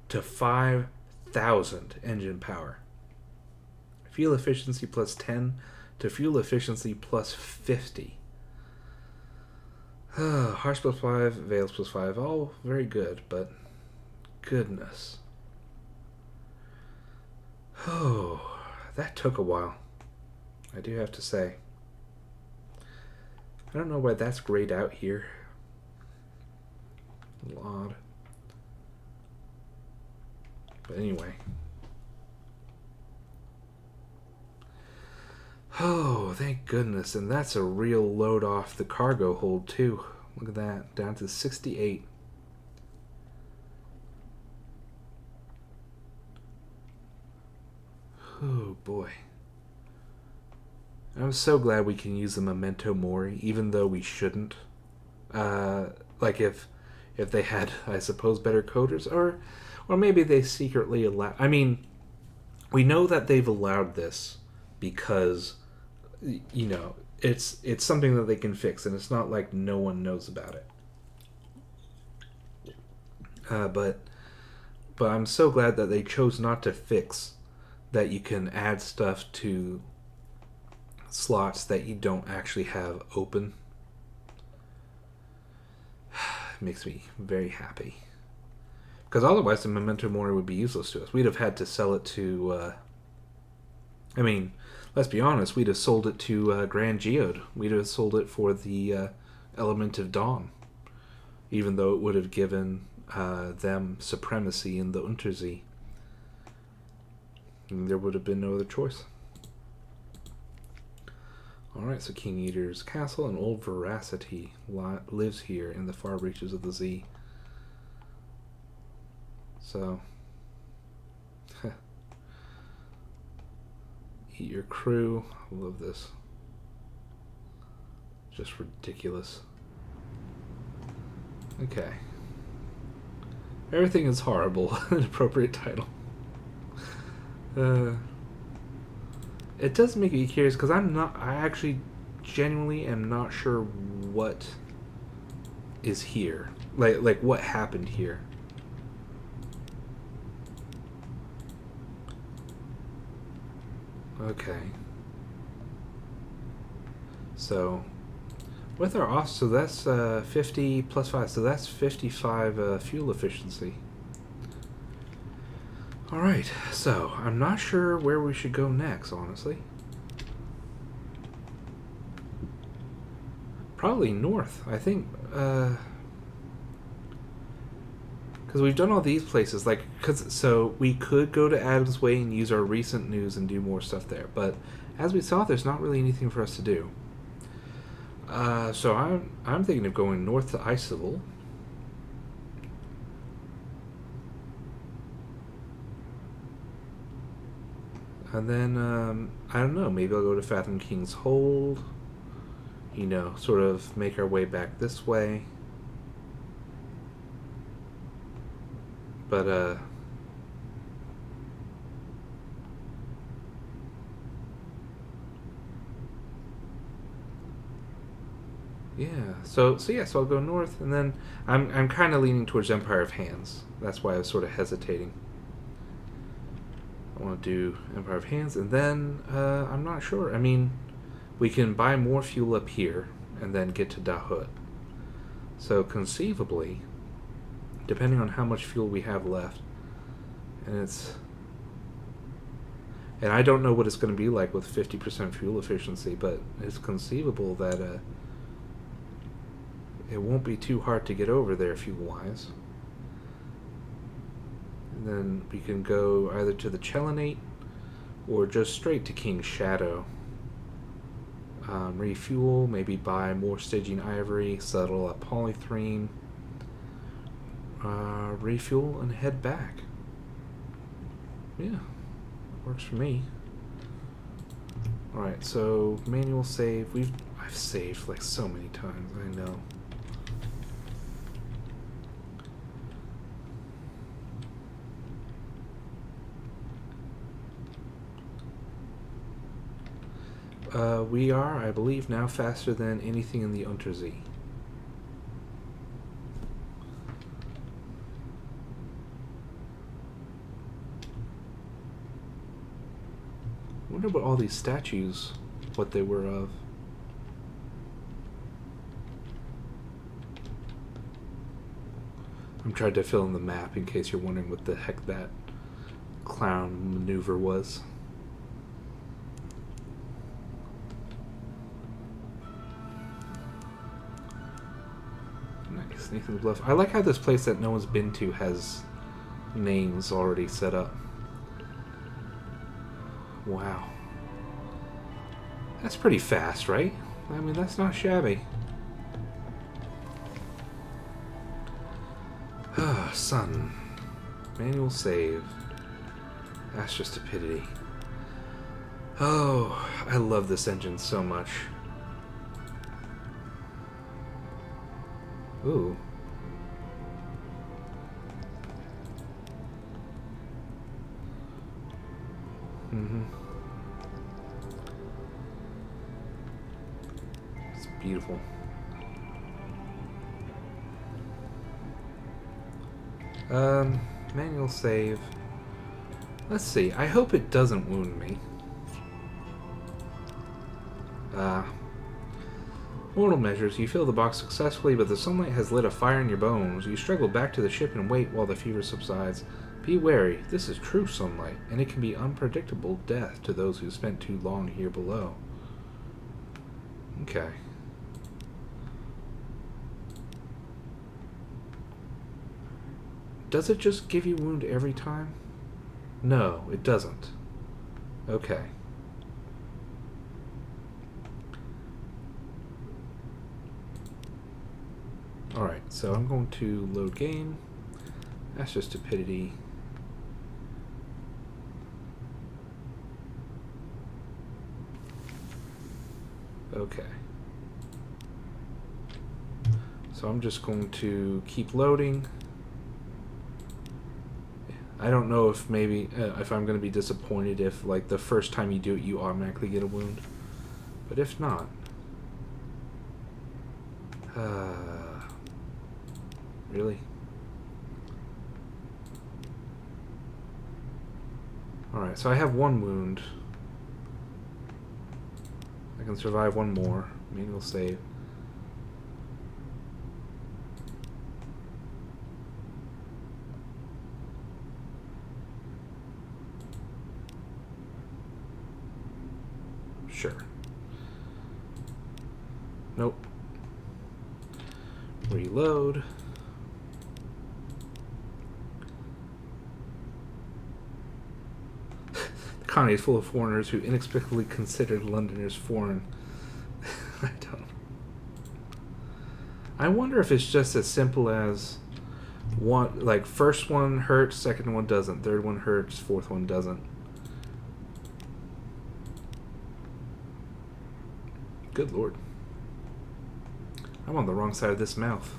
to 5,000 engine power. Fuel efficiency plus 10 to fuel efficiency plus 50. Harsh plus 5, Veils plus 5. All very good, but goodness. Oh, that took a while. I do have to say. I don't know why that's grayed out here. A little odd. But anyway. Oh, thank goodness. And that's a real load off the cargo hold, too. Look at that. Down to 68. Oh, boy. I'm so glad we can use the Memento Mori, even though we shouldn't. Like if they had, I suppose, better coders, or maybe they secretly allow. I mean, we know that they've allowed this because, you know, it's something that they can fix, and it's not like no one knows about it. But I'm so glad that they chose not to fix that you can add stuff to slots that you don't actually have open. It makes me very happy. Because otherwise the Memento Mori would be useless to us. We'd have had to sell it to... I mean, let's be honest, we'd have sold it to Grand Geode. We'd have sold it for the Element of Dawn. Even though it would have given them supremacy in the Untersee. And there would have been no other choice. Alright, so King Eater's castle and Old Veracity lives here in the far reaches of the Z. So, eat your crew. I love this. Just ridiculous. Okay. Everything is horrible. An appropriate title. It does make me curious because I actually genuinely am not sure what is here. Like what happened here. Okay. So, with our off, so that's 50 plus 5, so that's 55 fuel efficiency. Alright, so I'm not sure where we should go next, honestly. Probably north, I think. Because we've done all these places, so we could go to Adam's Way and use our recent news and do more stuff there. But as we saw, there's not really anything for us to do. So I'm thinking of going north to Icival. And then, I don't know, maybe I'll go to Fathom King's Hold. You know, sort of make our way back this way. But, yeah, so I'll go north, and then I'm kind of leaning towards Empire of Hands. That's why I was sort of hesitating. I want to do Empire of Hands, and then I'm not sure. I mean, we can buy more fuel up here and then get to Dahut. So conceivably, depending on how much fuel we have left, and And I don't know what it's going to be like with 50% fuel efficiency, but it's conceivable that it won't be too hard to get over there fuel-wise. And then we can go either to the Chelenate or just straight to King's Shadow. Refuel, maybe buy more Stygian Ivory, settle at Polythrene, refuel, and head back. Yeah, works for me. Alright, so manual save. I've saved like so many times, I know. We are, I believe, now faster than anything in the Untersee. I wonder what all these statues, what they were of. I'm trying to fill in the map in case you're wondering what the heck that clown maneuver was. Nice, Nathan's Bluff. I like how this place that no one's been to has names already set up. Wow. That's pretty fast, right? I mean, that's not shabby. Sun. Manual save. Astral Stupidity. Oh, I love this engine so much. Ooh. Mm-hmm. It's beautiful. Manual save. Let's see. I hope it doesn't wound me. Mortal measures. You fill the box successfully, but the sunlight has lit a fire in your bones. You struggle back to the ship and wait while the fever subsides. Be wary. This is true sunlight, and it can be unpredictable death to those who spent too long here below. Okay. Does it just give you wound every time? No, it doesn't. Okay. Alright, so I'm going to load game. That's just stupidity. Okay. So I'm just going to keep loading. I don't know if maybe if I'm going to be disappointed if like the first time you do it you automatically get a wound, but if not, really? All right, so I have one wound. I can survive one more. Manual save. Sure. Nope. Reload. The colony is full of foreigners who inexplicably considered Londoners foreign. I don't. I wonder if it's just as simple as one, like first one hurts, second one doesn't, third one hurts, fourth one doesn't. Good lord. I'm on the wrong side of this mouth.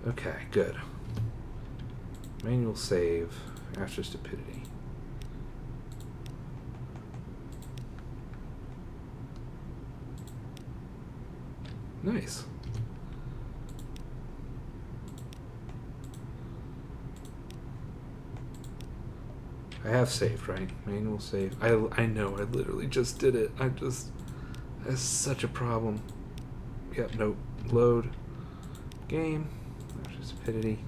Okay, good. Manual save after stupidity. Nice. I have saved, right? Manual save. I know, I literally just did it. That's such a problem. Yep, nope. Load. Game. After stupidity.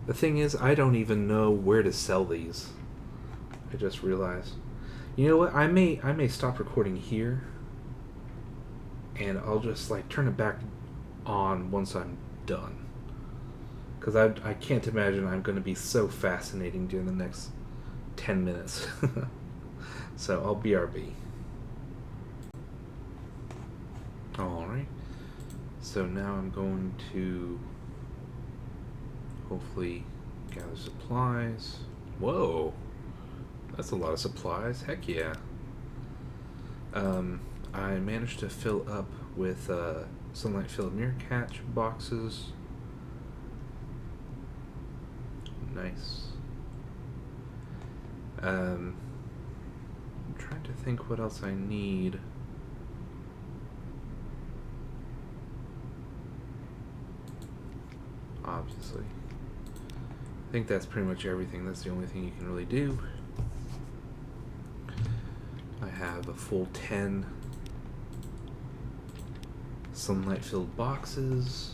The thing is, I don't even know where to sell these. I just realized. You know what? I may stop recording here, and I'll just like turn it back on once I'm done. Because I can't imagine I'm going to be so fascinating during the next 10 minutes. So I'll BRB. Alright. So now I'm going to hopefully gather supplies. Whoa. That's a lot of supplies. Heck yeah. I managed to fill up with sunlight filled mirror catch boxes. Nice. I'm trying to think what else I need. Obviously. I think that's pretty much everything. That's the only thing you can really do. I have a full 10 sunlight filled boxes.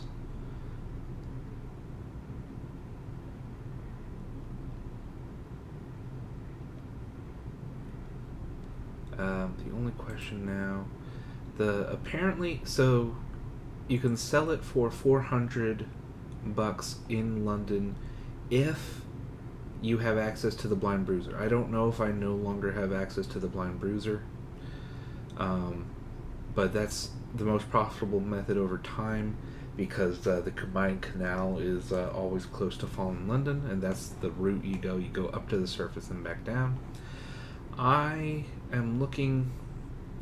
The only question now, apparently, so you can sell it for $400 in London if you have access to the Blind Bruiser. I don't know if I no longer have access to the Blind Bruiser, but that's the most profitable method over time because the combined canal is always close to Fallen London, and that's the route you go. You go up to the surface and back down. I am looking.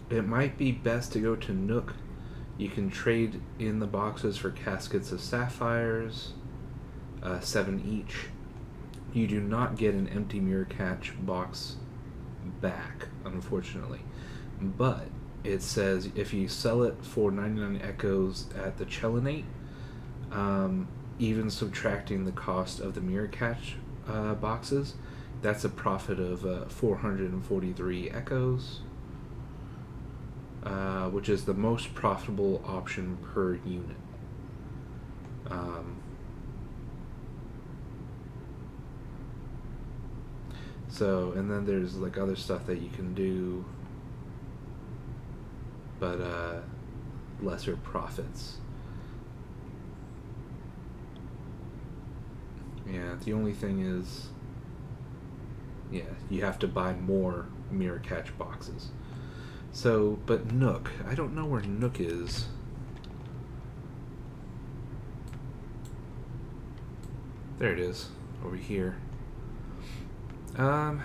It might be best to go to Nook. You can trade in the boxes for caskets of sapphires, 7 each. You do not get an empty mirror catch box back, unfortunately. But it says if you sell it for 99 echoes at the Chelinate, even subtracting the cost of the mirror catch boxes, that's a profit of 443 echoes, which is the most profitable option per unit. So, and then there's like other stuff that you can do, but lesser profits. Yeah, the only thing is, yeah, you have to buy more mirror catch boxes. So, but Nook, I don't know where Nook is. There it is, over here. I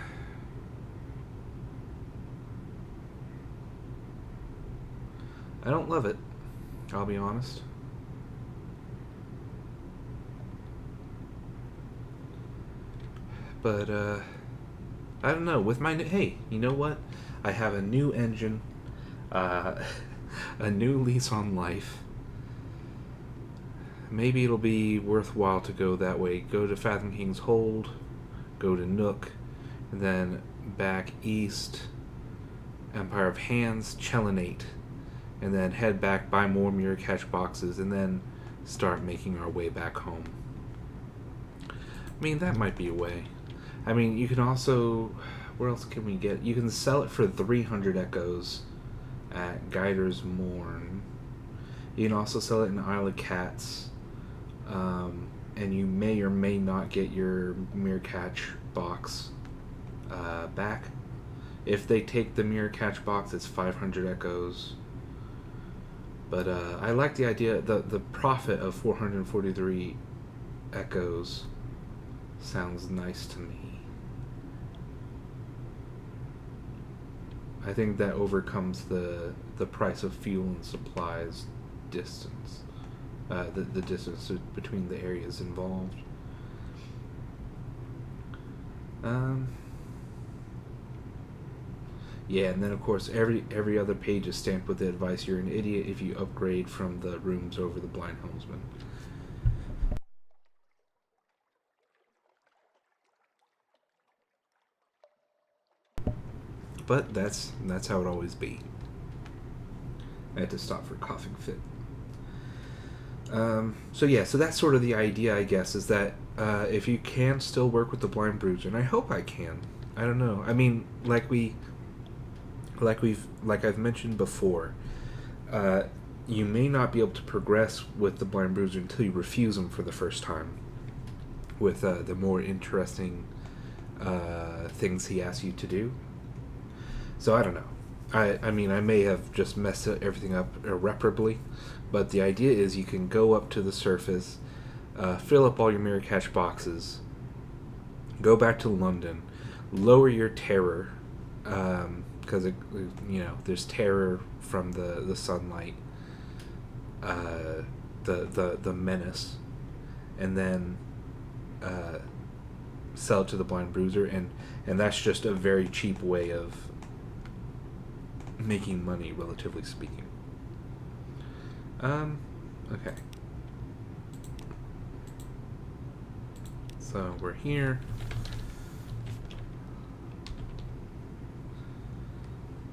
don't love it, I'll be honest. But, I don't know, with my, hey, you know what? I have a new engine, a new lease on life. Maybe it'll be worthwhile to go that way. Go to Fathom King's Hold, go to Nook, and then back east, Empire of Hands, Chelinate, and then head back, buy more mirror catch boxes, and then start making our way back home. I mean, that might be a way. I mean, you can also, where else can we get? You can sell it for 300 echoes at Guider's Morn. You can also sell it in Isle of Cats, and you may or may not get your mirror catch box back. If they take the mirror catch box, it's 500 echoes. But I like the idea, the profit of 443 echoes sounds nice to me. I think that overcomes the price of fuel and supplies distance. The distance between the areas involved. Yeah, and then of course every other page is stamped with the advice: you're an idiot if you upgrade from the rooms over the blind helmsman. But that's how it always be. I had to stop for a coughing fit. So yeah, so that's sort of the idea, I guess, is that if you can still work with the blind bruiser, and I hope I can. I don't know. I mean, like I've mentioned before, uh, you may not be able to progress with the blind bruiser until you refuse him for the first time. With the more interesting things he asks you to do. So I don't know. I mean, I may have just messed everything up irreparably, but the idea is you can go up to the surface, fill up all your mirror catch boxes, go back to London, lower your terror, because there's terror from the sunlight, the menace, and then sell it to the blind bruiser, and that's just a very cheap way of making money, relatively speaking. Okay. So we're here.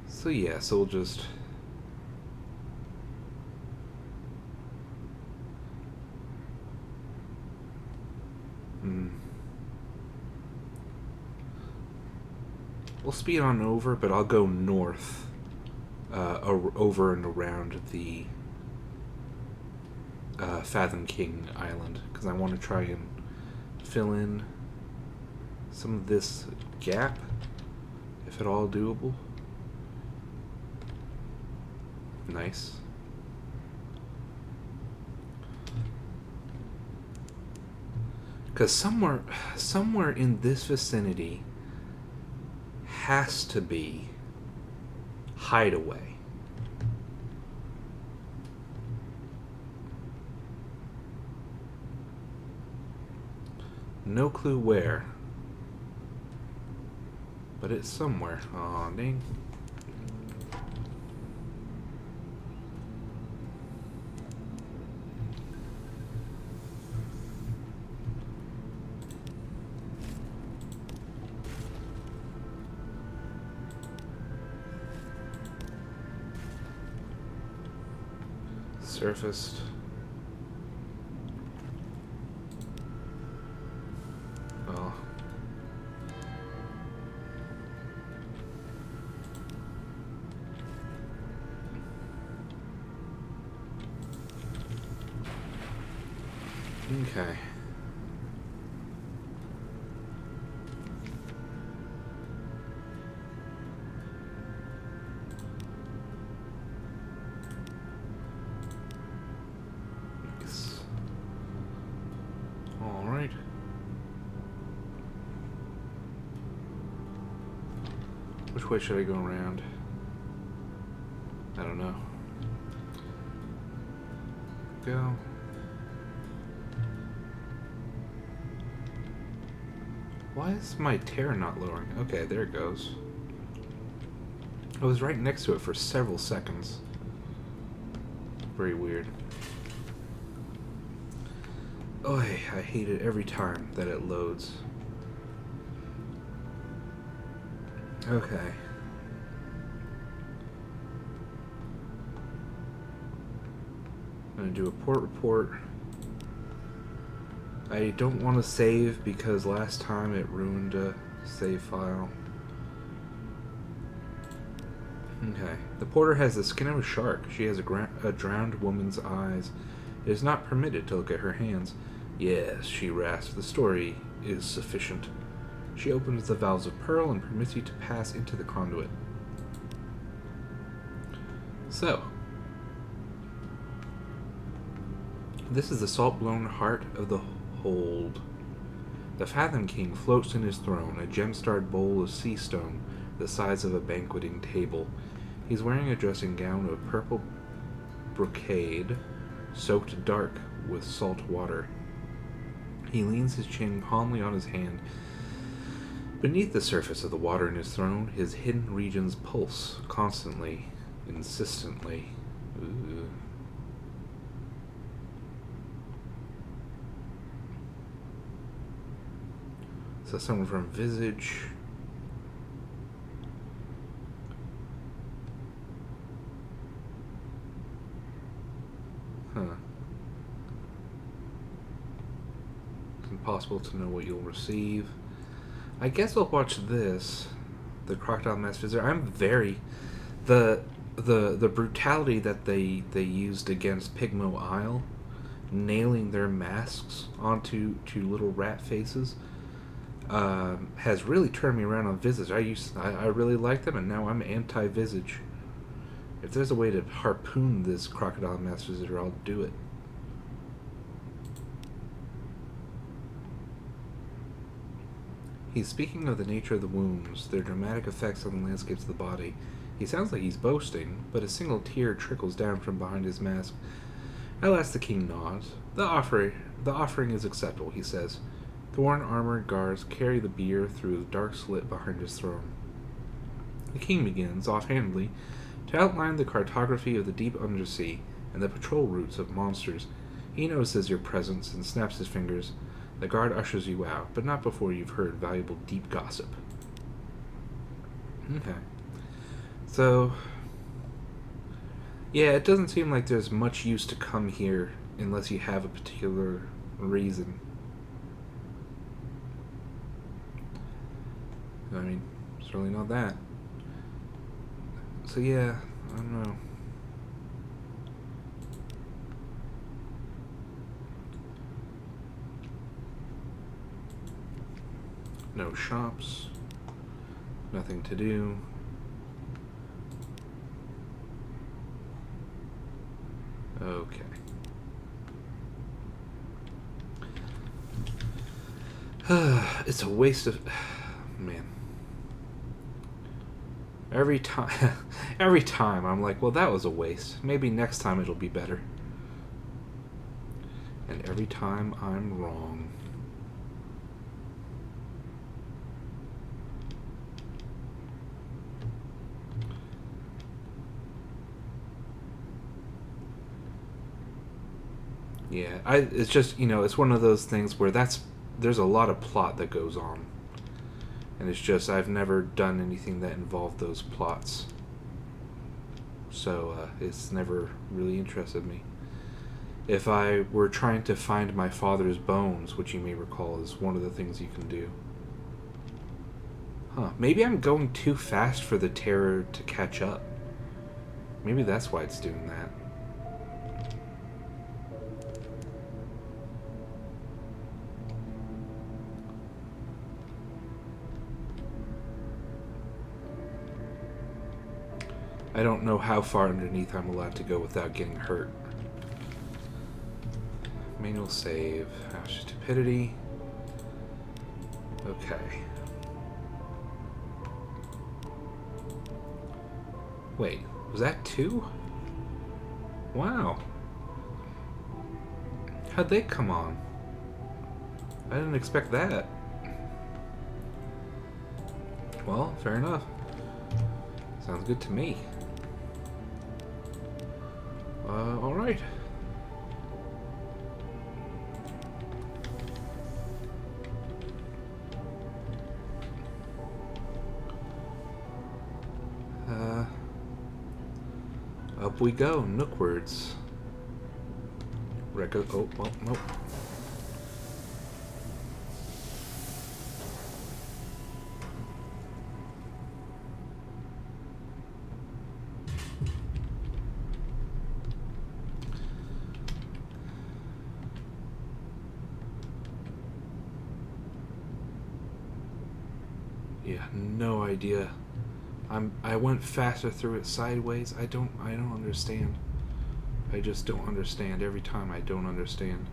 So yeah, so we'll just we'll speed on over, but I'll go north, over and around the Fathom King Island, because I want to try and fill in some of this gap, if at all doable. Nice. Because somewhere in this vicinity has to be hideaway. No clue where, but it's somewhere. Aw, dang. Surfaced. Oh. Okay. Alright. Which way should I go around? I don't know. Go. Why is my terror not lowering? Okay, there it goes. I was right next to it for several seconds. Very weird. Oh, I hate it every time that it loads. Okay. I'm gonna do a port report. I don't want to save because last time it ruined a save file. Okay. The porter has the skin of a shark. She has a drowned woman's eyes. It is not permitted to look at her hands. Yes, she rasps. The story is sufficient. She opens the valves of pearl and permits you to pass into the conduit. So, this is the salt-blown heart of the hold. The Fathom King floats in his throne, a gem-starred bowl of sea stone the size of a banqueting table. He's wearing a dressing gown of purple brocade, soaked dark with salt water. He leans his chin calmly on his hand. Beneath the surface of the water in his throne, his hidden regions pulse constantly, insistently. Ooh. So someone from Visage. Huh. possible to know what you'll receive. I guess I'll watch this. The Crocodile Mass Visitor. I'm very... The brutality that they used against Pigmo Isle, nailing their masks onto little rat faces, has really turned me around on Visage. I really liked them, and now I'm anti-Visage. If there's a way to harpoon this Crocodile Mass Visitor, I'll do it. He's speaking of the nature of the wounds, their dramatic effects on the landscapes of the body. He sounds like he's boasting, but a single tear trickles down from behind his mask. At last the king nods. The offering is acceptable, he says. The worn armored guards carry the bier through the dark slit behind his throne. The king begins, offhandedly, to outline the cartography of the deep undersea and the patrol routes of monsters. He notices your presence and snaps his fingers. The guard ushers you out, but not before you've heard valuable deep gossip. Okay. So, yeah, it doesn't seem like there's much use to come here unless you have a particular reason. I mean, certainly not that. So yeah, I don't know. No shops. Nothing to do. Okay. It's a waste of... Man. Every time I'm like, well, that was a waste. Maybe next time it'll be better. And every time I'm wrong. Yeah, it's just, it's one of those things where there's a lot of plot that goes on. And it's just, I've never done anything that involved those plots. So, it's never really interested me. If I were trying to find my father's bones, which you may recall is one of the things you can do. Huh, maybe I'm going too fast for the terror to catch up. Maybe that's why it's doing that. I don't know how far underneath I'm allowed to go without getting hurt. Manual save. Stupidity. Okay. Wait, was that 2? Wow. How'd they come on? I didn't expect that. Well, fair enough. Sounds good to me. Alright. Up we go, nookwards. Oh, well, nope. Yeah, no idea. I went faster through it sideways. I don't understand. I just don't understand. Every time I don't understand.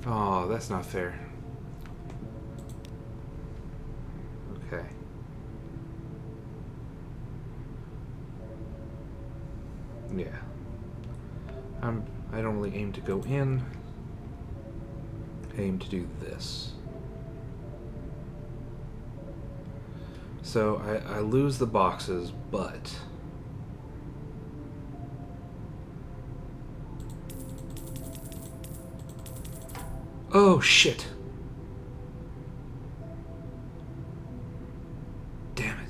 Oh, that's not fair. Okay. Yeah. I don't really aim to go in. I aim to do this. So I lose the boxes, but oh shit. Damn it.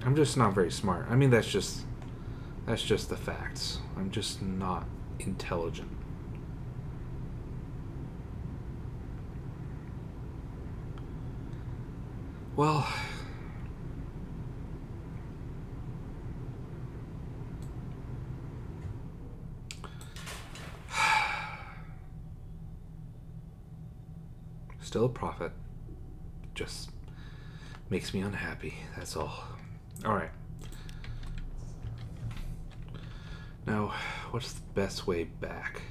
I'm just not very smart. I mean, that's just the facts. I'm just not intelligent. Well, still a prophet. Just makes me unhappy, that's all. Alright. Now, what's the best way back?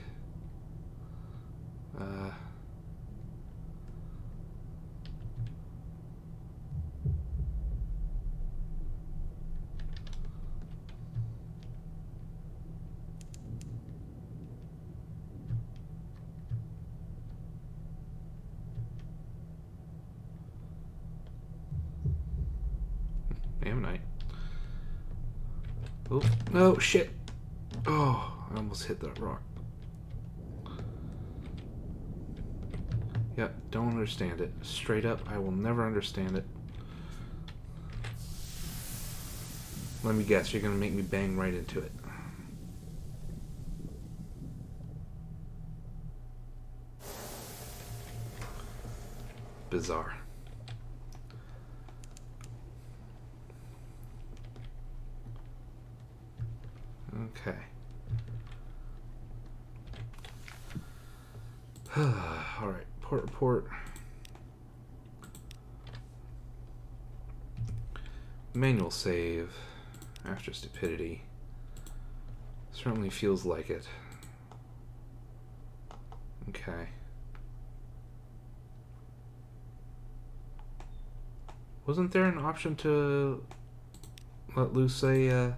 Ammonite. Oh, no, shit. Oh, I almost hit that rock. Yep, don't understand it. Straight up, I will never understand it. Let me guess, you're gonna make me bang right into it. Bizarre. Okay. Alright, port report. Manual save. After stupidity. Certainly feels like it. Okay. Wasn't there an option to let loose a,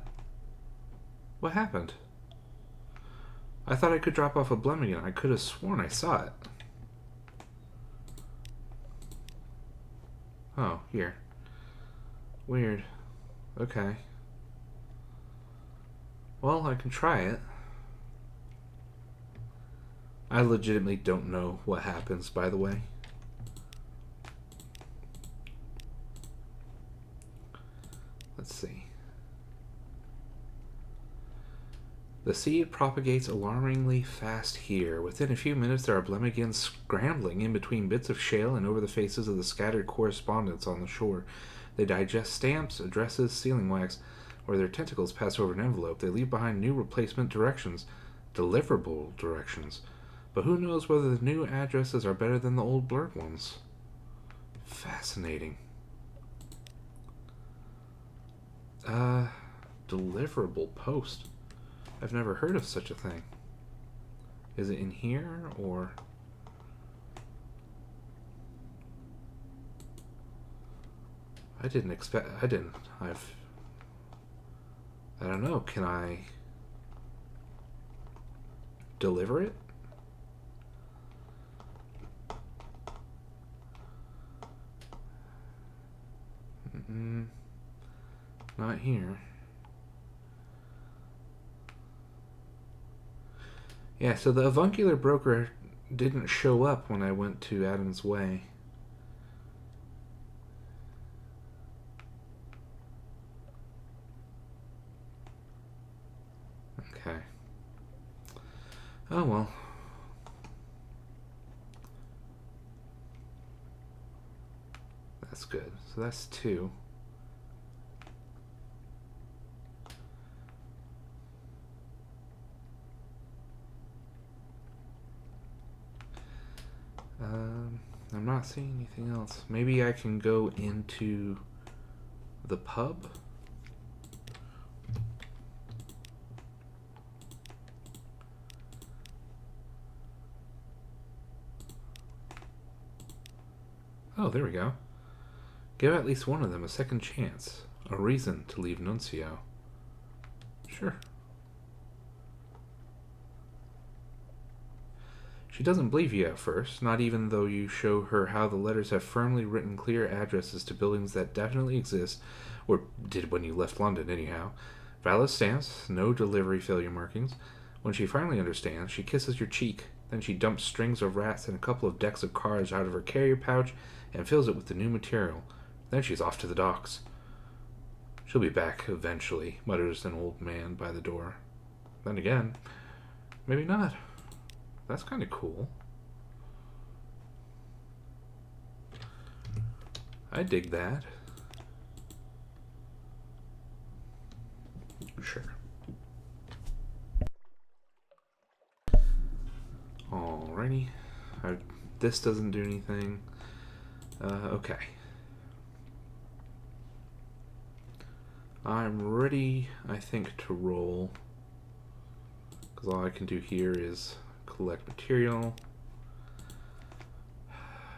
what happened? I thought I could drop off a Blemigan. I could have sworn I saw it. Oh, here. Weird. Okay. Well, I can try it. I legitimately don't know what happens, by the way. Let's see. The seed propagates alarmingly fast here. Within a few minutes, there are Blemigans scrambling in between bits of shale and over the faces of the scattered correspondents on the shore. They digest stamps, addresses, sealing wax, or their tentacles pass over an envelope. They leave behind new replacement directions, deliverable directions. But who knows whether the new addresses are better than the old blurred ones? Fascinating. Deliverable post. I've never heard of such a thing. Is it in here, or... I don't know, can I deliver it? Not here. Yeah, so the avuncular broker didn't show up when I went to Adam's Way. Okay. Oh well. That's good. So that's 2. I'm not seeing anything else. Maybe I can go into the pub? Oh, there we go. Give at least one of them a second chance. A reason to leave Nuncio. Sure. She doesn't believe you at first, not even though you show her how the letters have firmly written clear addresses to buildings that definitely exist, or did when you left London anyhow. Valid stamps, no delivery failure markings. When she finally understands, she kisses your cheek. Then she dumps strings of rats and a couple of decks of cards out of her carrier pouch and fills it with the new material. Then she's off to the docks. She'll be back eventually, mutters an old man by the door. Then again, maybe not. That's kind of cool. I dig that. Sure. Alrighty. This doesn't do anything. Okay. I'm ready, I think, to roll. Because all I can do here is collect material.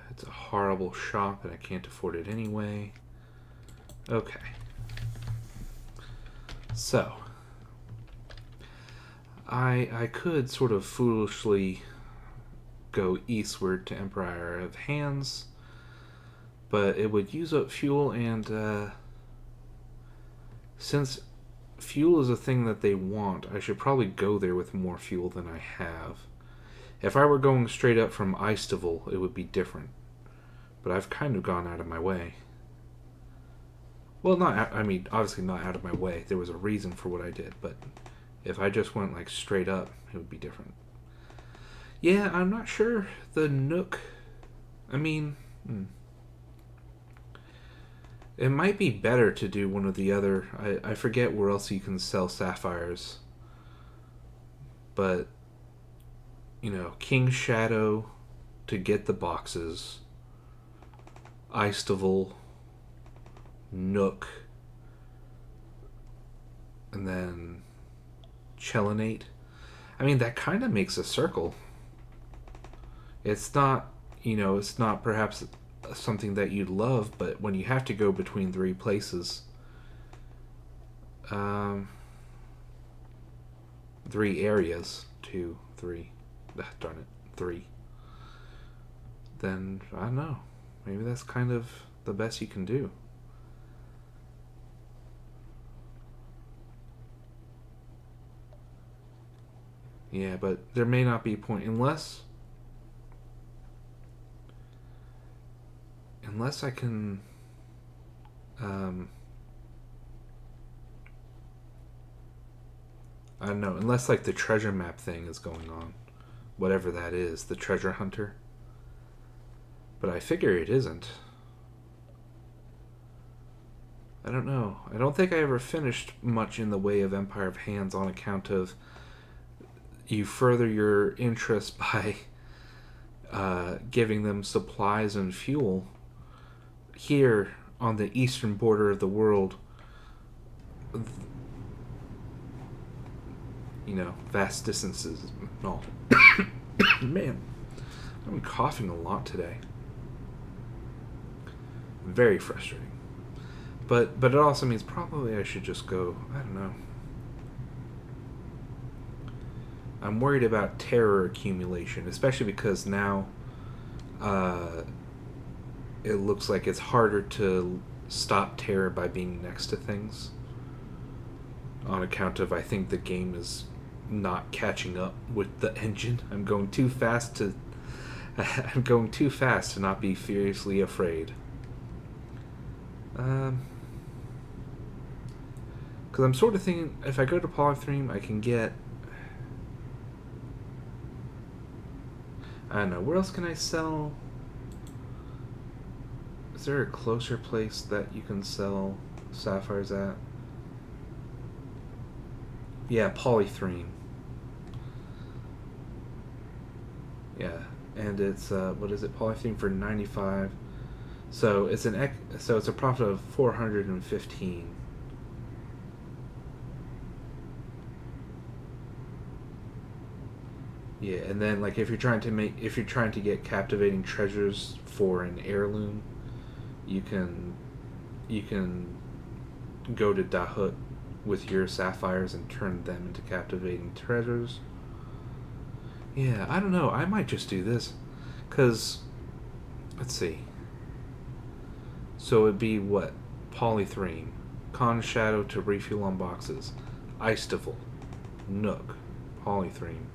It's a horrible shop and I can't afford it anyway. Okay. So, I could sort of foolishly go eastward to Empire of Hands, but it would use up fuel, and since fuel is a thing that they want, I should probably go there with more fuel than I have. If I were going straight up from Eisteval, it would be different. But I've kind of gone out of my way. Well, obviously not out of my way. There was a reason for what I did, but if I just went like straight up, it would be different. Yeah, I'm not sure the Nook. It might be better to do one of the other. I forget where else you can sell sapphires. But, King's Shadow to get the boxes. Eisteval, Nook, and then Chelinate. That kind of makes a circle. It's not, it's not perhaps something that you'd love, but when you have to go between three places, 3 areas, 2, 3, darn it, 3, then, I don't know, maybe that's kind of the best you can do. Yeah, but there may not be a point, unless I can, I don't know, unless like the treasure map thing is going on, whatever that is, the treasure hunter. But I figure it isn't. I don't know. I don't think I ever finished much in the way of Empire of Hands on account of you further your interest by giving them supplies and fuel. Here on the eastern border of the world, vast distances. No. Man, I'm coughing a lot today. Very frustrating. But it also means probably I should just go, I don't know. I'm worried about terror accumulation, especially because now it looks like it's harder to stop terror by being next to things. On account of, I think the game is not catching up with the engine. I'm going too fast to not be furiously afraid. Because I'm sort of thinking, if I go to Polythreme, I can get... I don't know, where else can I sell? Is there a closer place that you can sell sapphires at? Yeah, Polythreme. Yeah, and it's what is it? Polythreme for 95. So it's a profit of 415. Yeah, and then like if you're trying to get captivating treasures for an heirloom, you can go to Dahut with your sapphires and turn them into captivating treasures. Yeah, I don't know. I might just do this, cause let's see. So it'd be what? Polythreme, Con Shadow to refuel on boxes, Eisteval, Nook, Polythreme.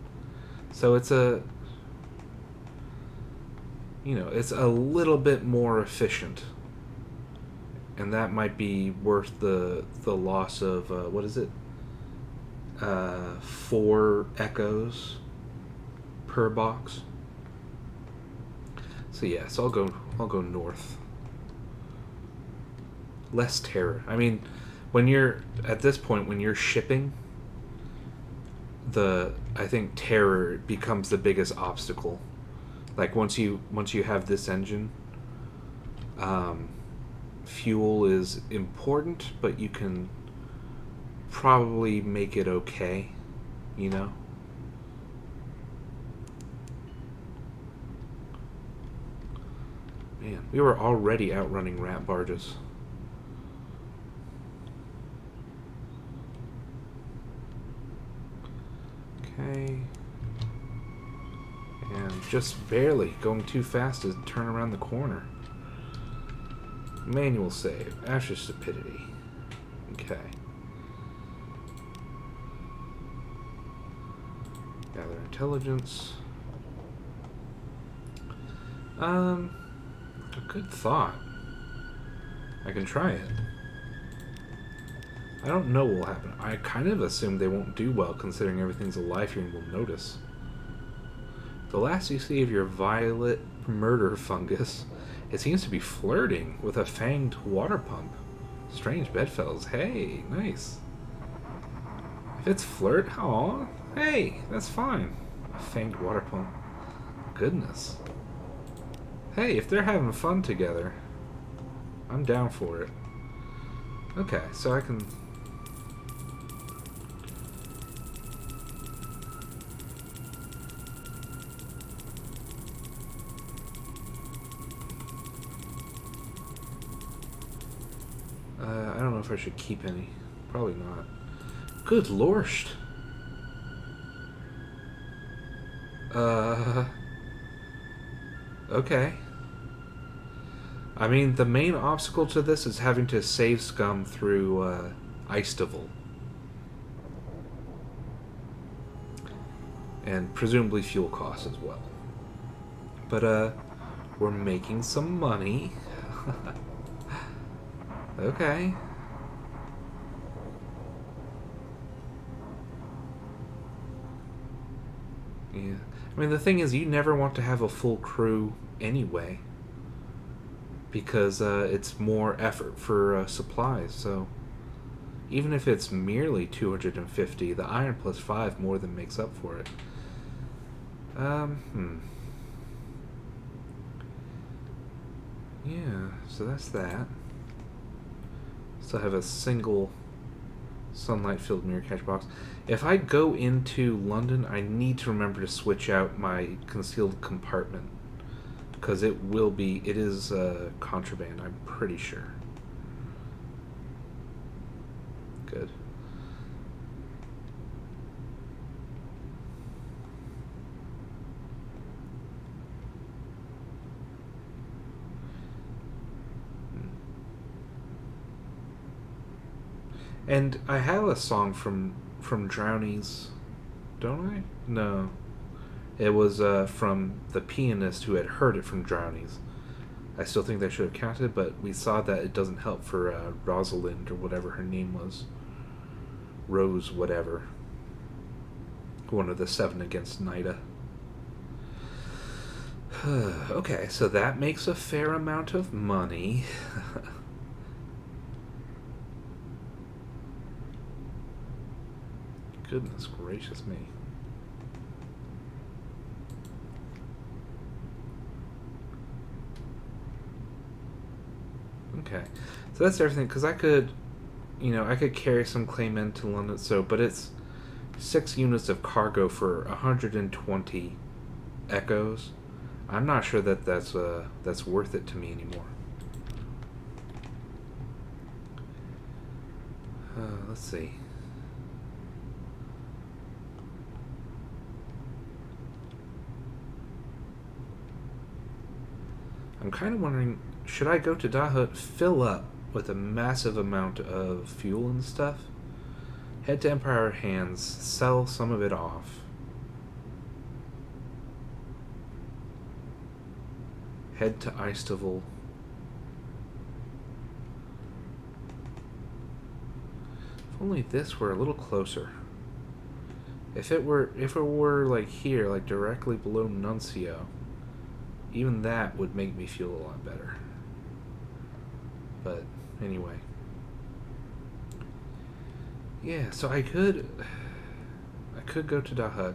So it's it's a little bit more efficient and that might be worth the loss of what is it? 4 echoes per box. So yeah, so I'll go north. Less terror. I mean, when you're at this point when you're shipping, I think terror becomes the biggest obstacle. Like once you have this engine, fuel is important, but you can probably make it okay, you know? Man, we were already outrunning rat barges. Okay. And just barely going too fast to turn around the corner. Manual save. Asher stupidity. Okay. Gather intelligence. A good thought. I can try it. I don't know what will happen. I kind of assume they won't do well considering everything's alive here and will notice. The last you see of your violet murder fungus, it seems to be flirting with a fanged water pump. Strange bedfellows. Hey, nice. If it's flirt, aw, hey, that's fine. A fanged water pump. Goodness. Hey, if they're having fun together, I'm down for it. Okay, so I can... I don't know if I should keep any. Probably not. Good lorst. Okay. I mean, the main obstacle to this is having to save scum through, Icedival. And presumably fuel costs as well. But, we're making some money. Okay. Yeah. I mean, the thing is, you never want to have a full crew anyway. Because it's more effort for supplies, so... Even if it's merely 250, the iron plus 5 more than makes up for it. Yeah, so that's that. Still have a single sunlight-filled mirror catch box. If I go into London, I need to remember to switch out my concealed compartment. Because it is contraband, I'm pretty sure. Good. And I have a song from Drownies, don't I? No. It was from the pianist who had heard it from Drownies. I still think they should have counted, but we saw that it doesn't help for Rosalind, or whatever her name was. Rose whatever. One of the 7 against Nida. Okay, so that makes a fair amount of money. Goodness gracious me. Okay, so that's everything, because I could carry some claim into London, but it's 6 units of cargo for 120 echoes. I'm not sure that's worth it to me anymore. Let's see. I'm kind of wondering, should I go to Dahut, fill up with a massive amount of fuel and stuff, head to Empire Hands, sell some of it off, head to Icedival, If only this were a little closer. If it were like here, like directly below Nuncio, even that would make me feel a lot better. But anyway. Yeah, so I could go to Dahut.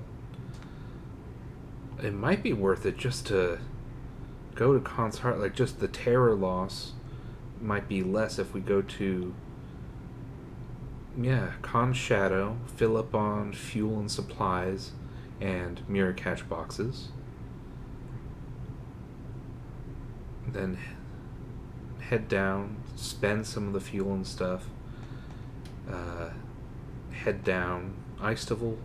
It might be worth it just to go to Khan's Heart. Like, just the terror loss might be less if we go to, yeah, Khan's Shadow, fill up on fuel and supplies, and mirror catch boxes. Then head down, spend some of the fuel and stuff. Head down Eistevel.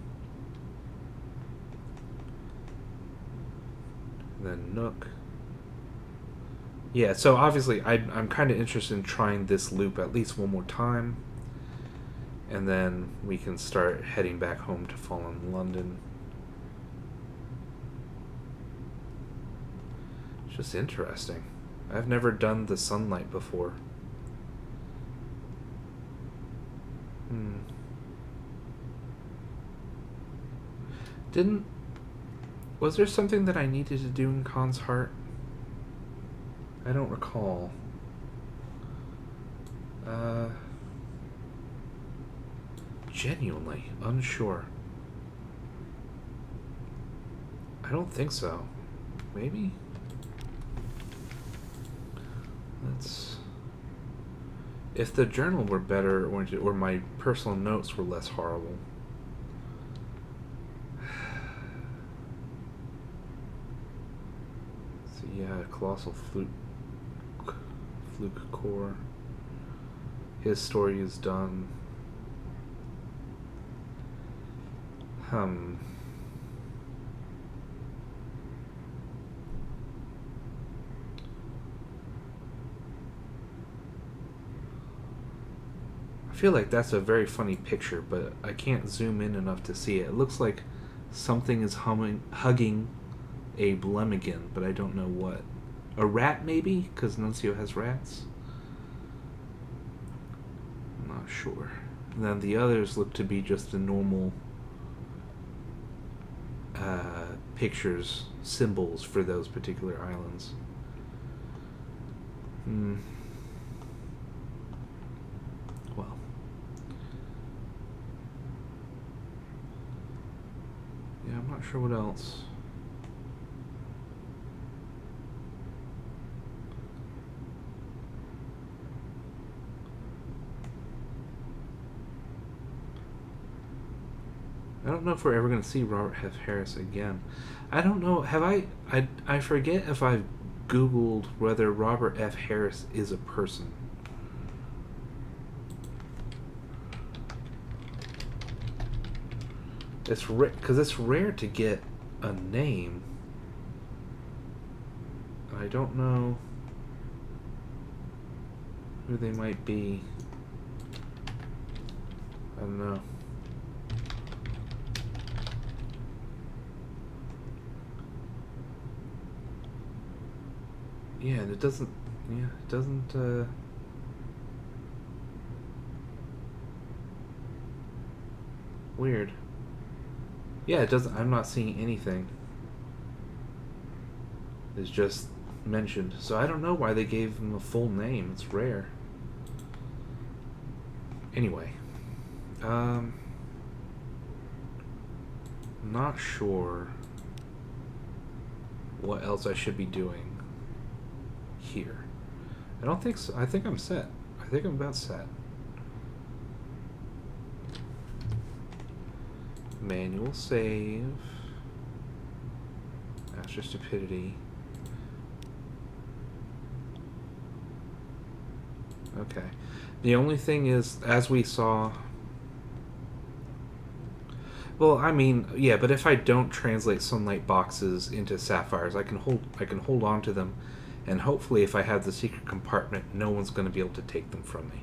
Then Nook. Yeah, so obviously I'm kind of interested in trying this loop at least one more time. And then we can start heading back home to Fallen London. It's just interesting. I've never done the sunlight before. Was there something that I needed to do in Khan's Heart? I don't recall. Genuinely unsure. I don't think so. Maybe? If the journal were better, or my personal notes were less horrible. So yeah, Colossal Fluke Core. His story is done. I feel like that's a very funny picture, but I can't zoom in enough to see it. It looks like something is hugging a Blemigan, but I don't know what. A rat, maybe? Because Nuncio has rats? I'm not sure. And then the others look to be just the normal pictures, symbols for those particular islands. Well. Yeah, I'm not sure what else. I don't know if we're ever going to see Robert F. Harris again. I don't know. I forget if I've Googled whether Robert F. Harris is a person. It's because it's rare to get a name. I don't know who they might be. I don't know. Yeah, it doesn't. Yeah, it doesn't. Weird. Yeah, it doesn't. I'm not seeing anything. It's just mentioned, so I don't know why they gave him a full name. It's rare. Anyway, not sure what else I should be doing here. I don't think so. I think I'm set. I think I'm about set. Manual save. Master stupidity. Okay. The only thing is, as we saw... Well, I mean, yeah, but if I don't translate sunlight boxes into sapphires, I can hold on to them, and hopefully if I have the secret compartment, no one's going to be able to take them from me.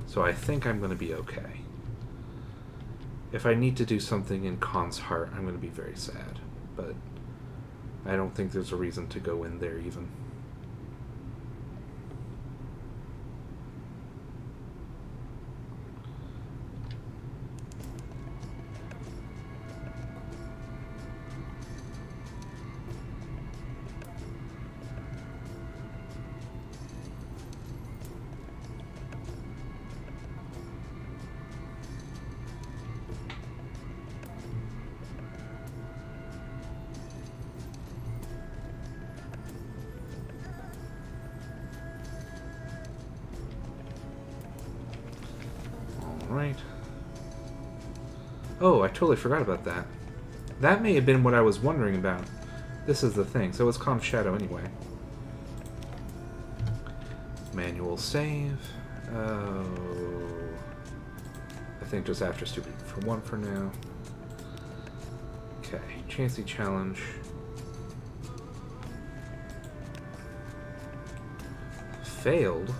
So I think I'm going to be okay. If I need to do something in Khan's Heart, I'm going to be very sad. But I don't think there's a reason to go in there even. Oh, I totally forgot about that. That may have been what I was wondering about. This is the thing. So it's Calm Shadow anyway. Manual save. Oh. I think just after stupid for one for now. Okay. Chancy challenge. Failed.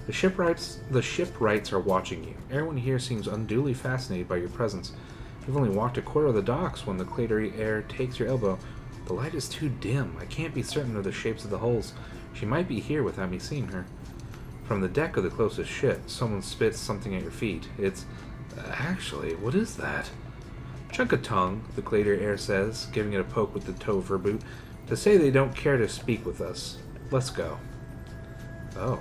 The shipwrights are watching you. Everyone here seems unduly fascinated by your presence. You've only walked a quarter of the docks when the clatory air takes your elbow. The light is too dim. I can't be certain of the shapes of the hulls. She might be here without me seeing her. From the deck of the closest ship, someone spits something at your feet. It's... actually, what is that? Chunk-a-tongue, the clatory air says, giving it a poke with the toe of her boot, to say they don't care to speak with us. Let's go. Oh.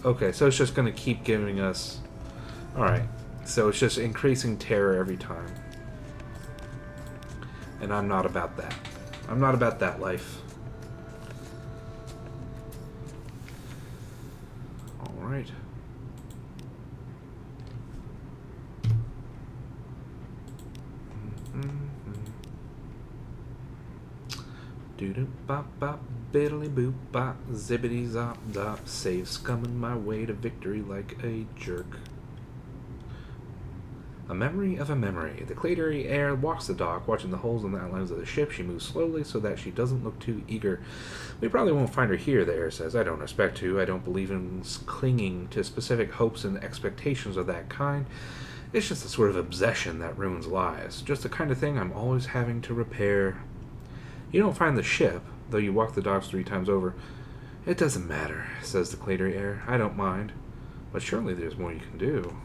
Okay, so it's just going to keep giving us... Alright, so it's just increasing terror every time. And I'm not about that. I'm not about that life. Alright. Doo-doo bop bop biddly boop bop zippity zop dop, save scumming my way to victory like a jerk. A memory of a memory. The clatory air walks the dock, watching the holes in the outlines of the ship. She moves slowly so that she doesn't look too eager. We probably won't find her here, the air says. I don't expect to. I don't believe in clinging to specific hopes and expectations of that kind. It's just a sort of obsession that ruins lives. Just the kind of thing I'm always having to repair. You don't find the ship, though you walk the docks 3 times over. It doesn't matter, says the clatory air. I don't mind. But surely there's more you can do.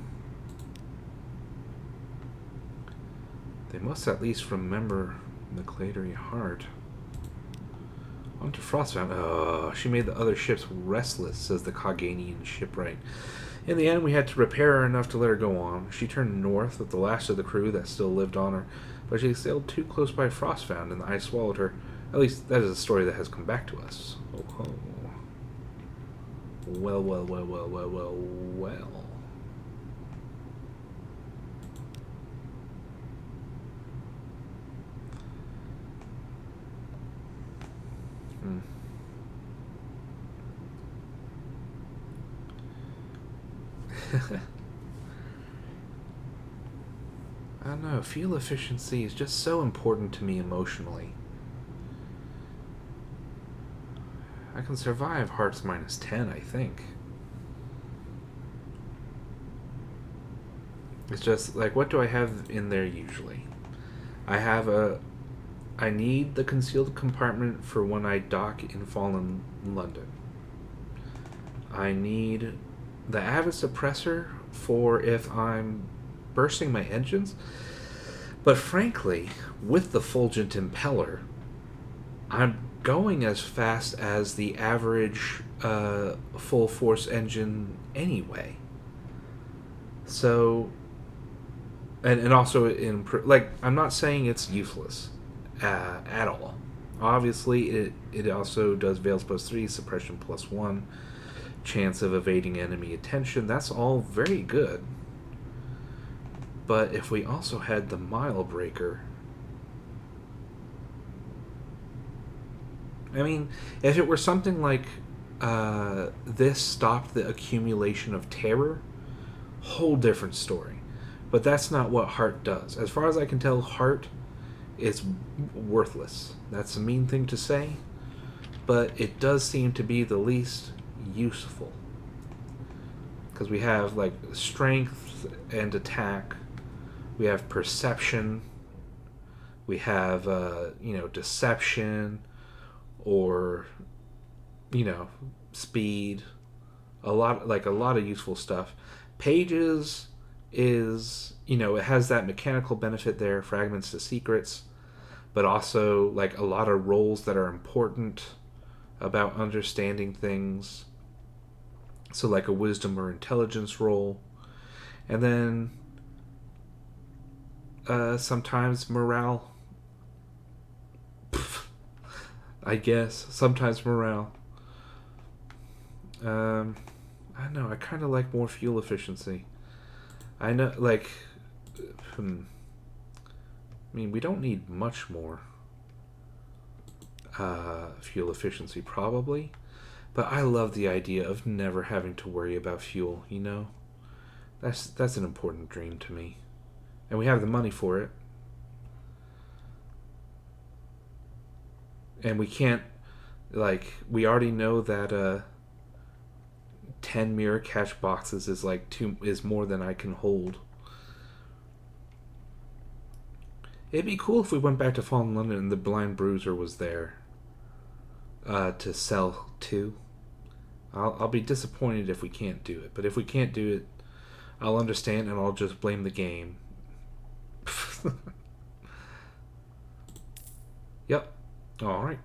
They must at least remember the clatory heart. On to Frostbound. Oh, she made the other ships restless, says the Coganian shipwright. In the end, we had to repair her enough to let her go on. She turned north with the last of the crew that still lived on her, but she sailed too close by Frostbound and the ice swallowed her. At least, that is a story that has come back to us. Oh, oh. Well, well, well, well, well, well, well. I don't know, fuel efficiency is just so important to me emotionally. I can survive hearts minus 10, I think. It's just, like, what do I have in there usually? I need the concealed compartment for when I dock in Fallen London. I need the avid suppressor for if I'm bursting my engines. But frankly, with the Fulgent Impeller, I'm going as fast as the average full force engine anyway. So, and also like, I'm not saying it's useless at all. Obviously, it also does Veils +3, Suppression +1, chance of evading enemy attention. That's all very good. But if we also had the Mile Breaker, I mean, if it were something like this stopped the accumulation of terror, whole different story. But that's not what Heart does. As far as I can tell, Heart is worthless. That's a mean thing to say, but it does seem to be the least useful. Because we have, like, strength and attack. We have perception. We have, deception. Or, speed. A lot of useful stuff. Pages is, it has that mechanical benefit there, fragments to secrets, but also, like, a lot of roles that are important about understanding things. So, like, a wisdom or intelligence role. And then sometimes morale I guess. Sometimes morale. I don't know. I kind of like more fuel efficiency. I know, like, I mean, we don't need much more fuel efficiency, probably. But I love the idea of never having to worry about fuel, you know? That's an important dream to me. And we have the money for it. And we can't, like, we already know that 10 mirror catch boxes is is more than I can hold. It'd be cool if we went back to Fallen London and the Blind Bruiser was there to sell too. I'll be disappointed if we can't do it, but if we can't do it, I'll understand and I'll just blame the game. Yep. All right.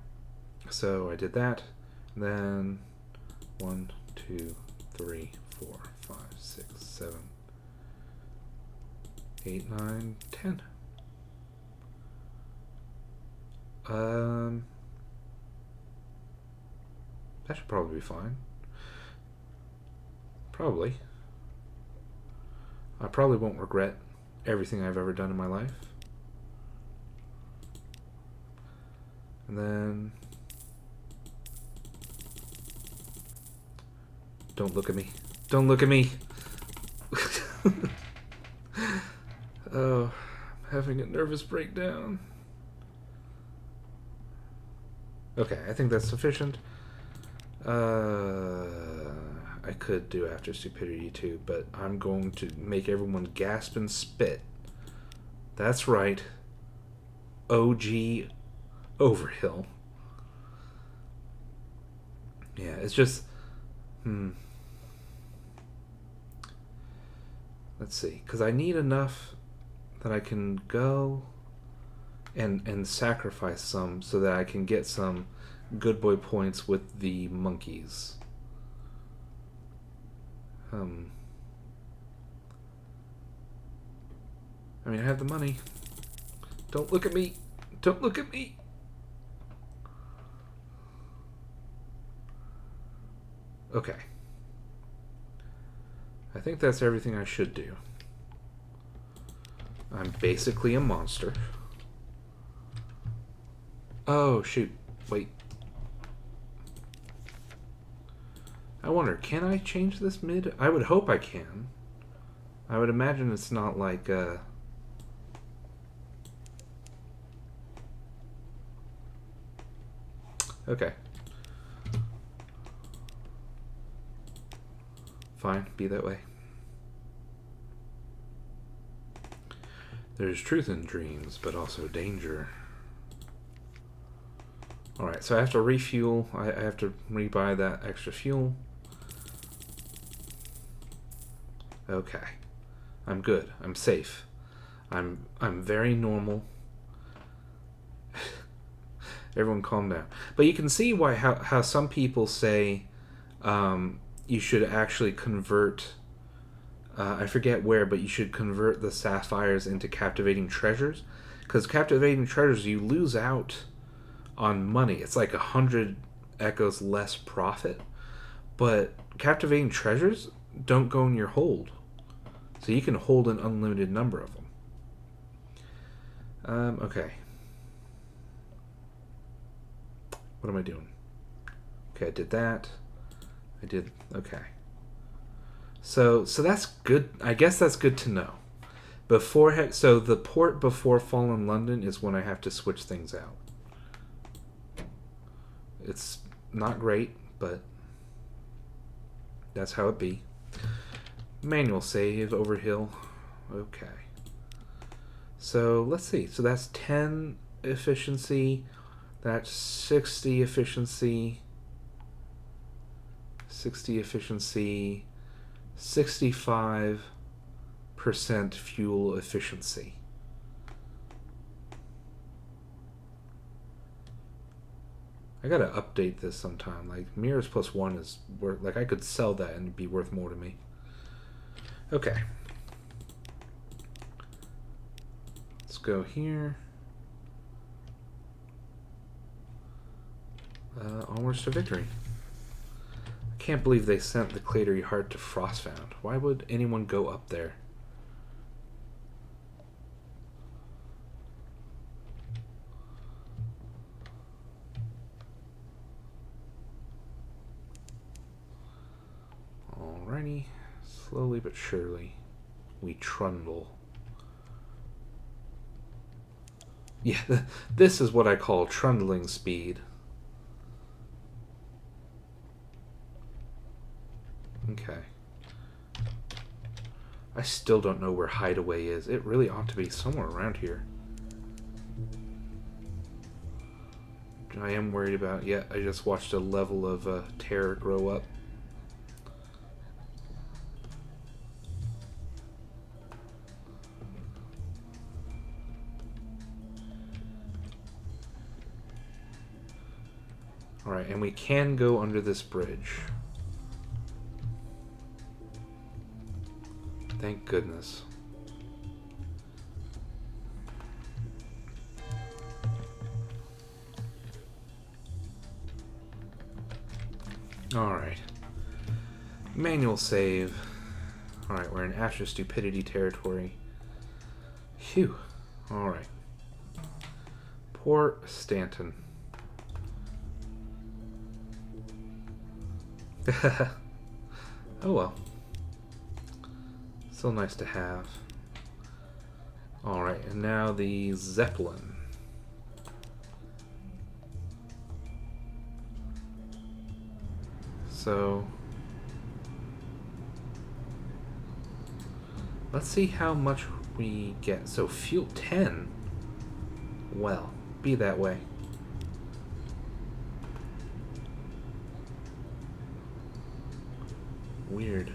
So I did that. Then 1, 2, 3, 4, 5, 6, 7, 8, 9, 10. That should probably be fine. Probably. I probably won't regret everything I've ever done in my life. And then... Don't look at me. Don't look at me! Oh, I'm having a nervous breakdown. Okay, I think that's sufficient. I could do After Stupidity too, but I'm going to make everyone gasp and spit. That's right. OG Overhill. Yeah, it's just... Let's see, because I need enough that I can go and sacrifice some so that I can get some good boy points with the monkeys. I mean, I have the money. Don't look at me. Don't look at me. Okay. I think that's everything I should do. I'm basically a monster. Oh, shoot. Wait. I wonder, can I change this mid? I would hope I can. I would imagine it's not like, Okay. Fine, be that way. There's truth in dreams, but also danger. Alright, so I have to refuel. I have to rebuy that extra fuel. Okay. I'm good. I'm safe. I'm very normal. Everyone calm down. But you can see why how some people say you should actually convert... I forget where, but you should convert the sapphires into captivating treasures. Because captivating treasures, you lose out on money. It's like 100 echoes less profit. But captivating treasures don't go in your hold. So you can hold an unlimited number of them. Okay. What am I doing? Okay, I did that. I did... Okay. So that's good. I guess that's good to know. So the port before Fallen London is when I have to switch things out. It's not great, but that's how it be. Manual save, Overhill. Okay. So let's see. So that's 10 efficiency. That's 60 efficiency. 60 efficiency. 65% fuel efficiency. I gotta update this sometime. Like, mirrors plus 1 is worth... Like, I could sell that and it'd be worth more to me. Okay. Let's go here. Onwards to victory. I can't believe they sent the Clatery Heart to Frostbound. Why would anyone go up there? Alrighty. Slowly but surely, we trundle. Yeah, this is what I call trundling speed. Okay. I still don't know where Hideaway is. It really ought to be somewhere around here. I am worried about... Yeah, I just watched a level of terror grow up. Alright, and we can go under this bridge. Thank goodness. Alright. Manual save. Alright, we're in Asher Stupidity territory. Phew. Alright. Poor Stanton. Oh well. Still nice to have. Alright, and now the Zeppelin. So let's see how much we get. So fuel 10. Well, be that way. Weird.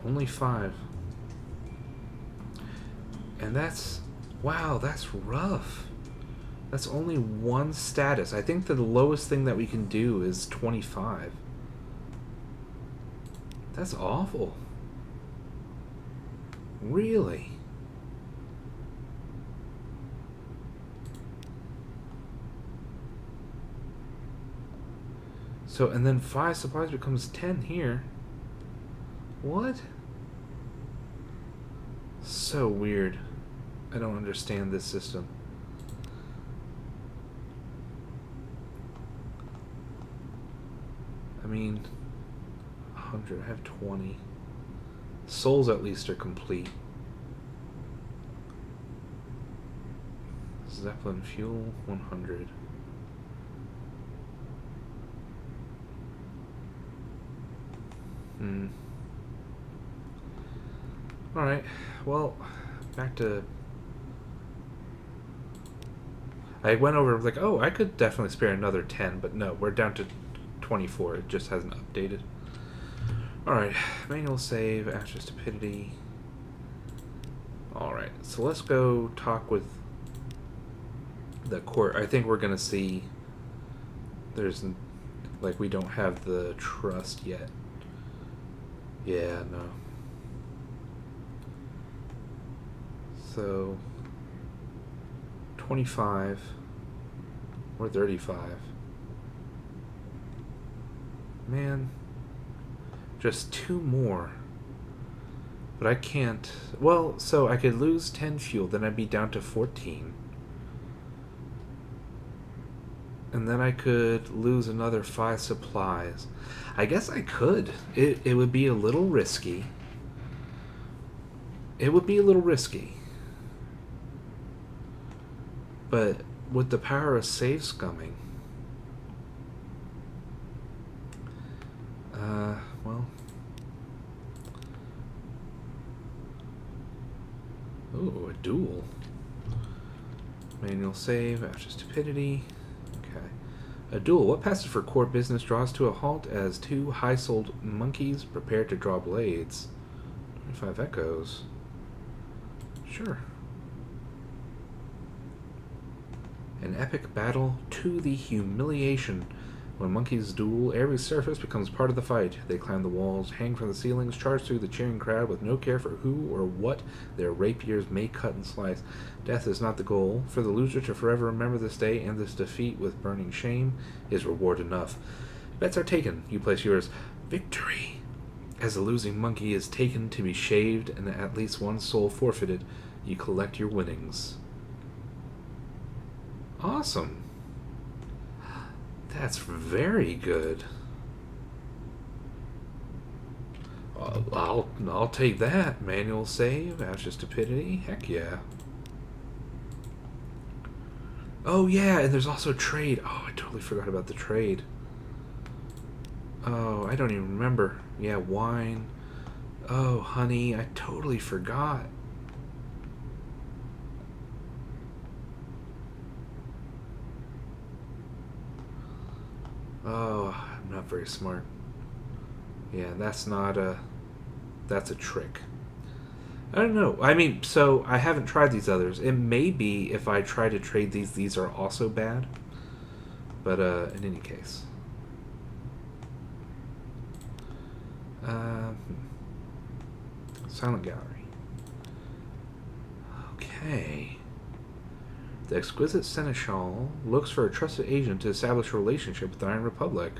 Only 5. And that's... Wow, that's rough. That's only 1 status. I think the lowest thing that we can do is 25. That's awful. Really? So, and then 5 supplies becomes 10 here. What? So weird. I don't understand this system. I mean, 100, I have 20. Souls at least are complete. Zeppelin fuel, 100. Alright, well, back to... I went over, like, oh, I could definitely spare another 10, but no, we're down to 24. It just hasn't updated. Alright, manual save, Asher Stupidity. Alright, so let's go talk with the court. I think we're going to see there's, like, we don't have the trust yet. Yeah, no. So 25 or 35. Man, just 2 more. But I can't. Well, so I could lose 10 fuel, then I'd be down to 14. And then I could lose another 5 supplies. I guess I could. It would be a little risky. It would be a little risky. But with the power of save scumming, well, ooh, a duel. Manual save after stupidity. Okay, a duel. What passes for court business draws to a halt as 2 high-souled monkeys prepare to draw blades. 25 echoes. Sure. An epic battle to the humiliation When monkeys duel, every surface becomes part of the fight. They climb the walls, hang from the ceilings, charge through the cheering crowd with no care for who or what their rapiers may cut and slice. Death is not the goal. For the loser to forever remember this day and this defeat with burning shame is reward enough. Bets are taken. You place yours. Victory! As the losing monkey is taken to be shaved and at least one soul forfeited, you collect your winnings. Awesome. That's very good. I'll take that. Manual save after stupidity. Heck yeah. Oh yeah, and there's also trade. Oh, I totally forgot about the trade. Oh, I don't even remember. Yeah, wine. Oh, honey, I totally forgot. Oh, I'm not very smart. Yeah, that's not a... That's a trick. I don't know. I mean, so I haven't tried these others. It may be if I try to trade these are also bad. But, in any case. Silent Gallery. Okay. The exquisite seneschal looks for a trusted agent to establish a relationship with the Iron Republic.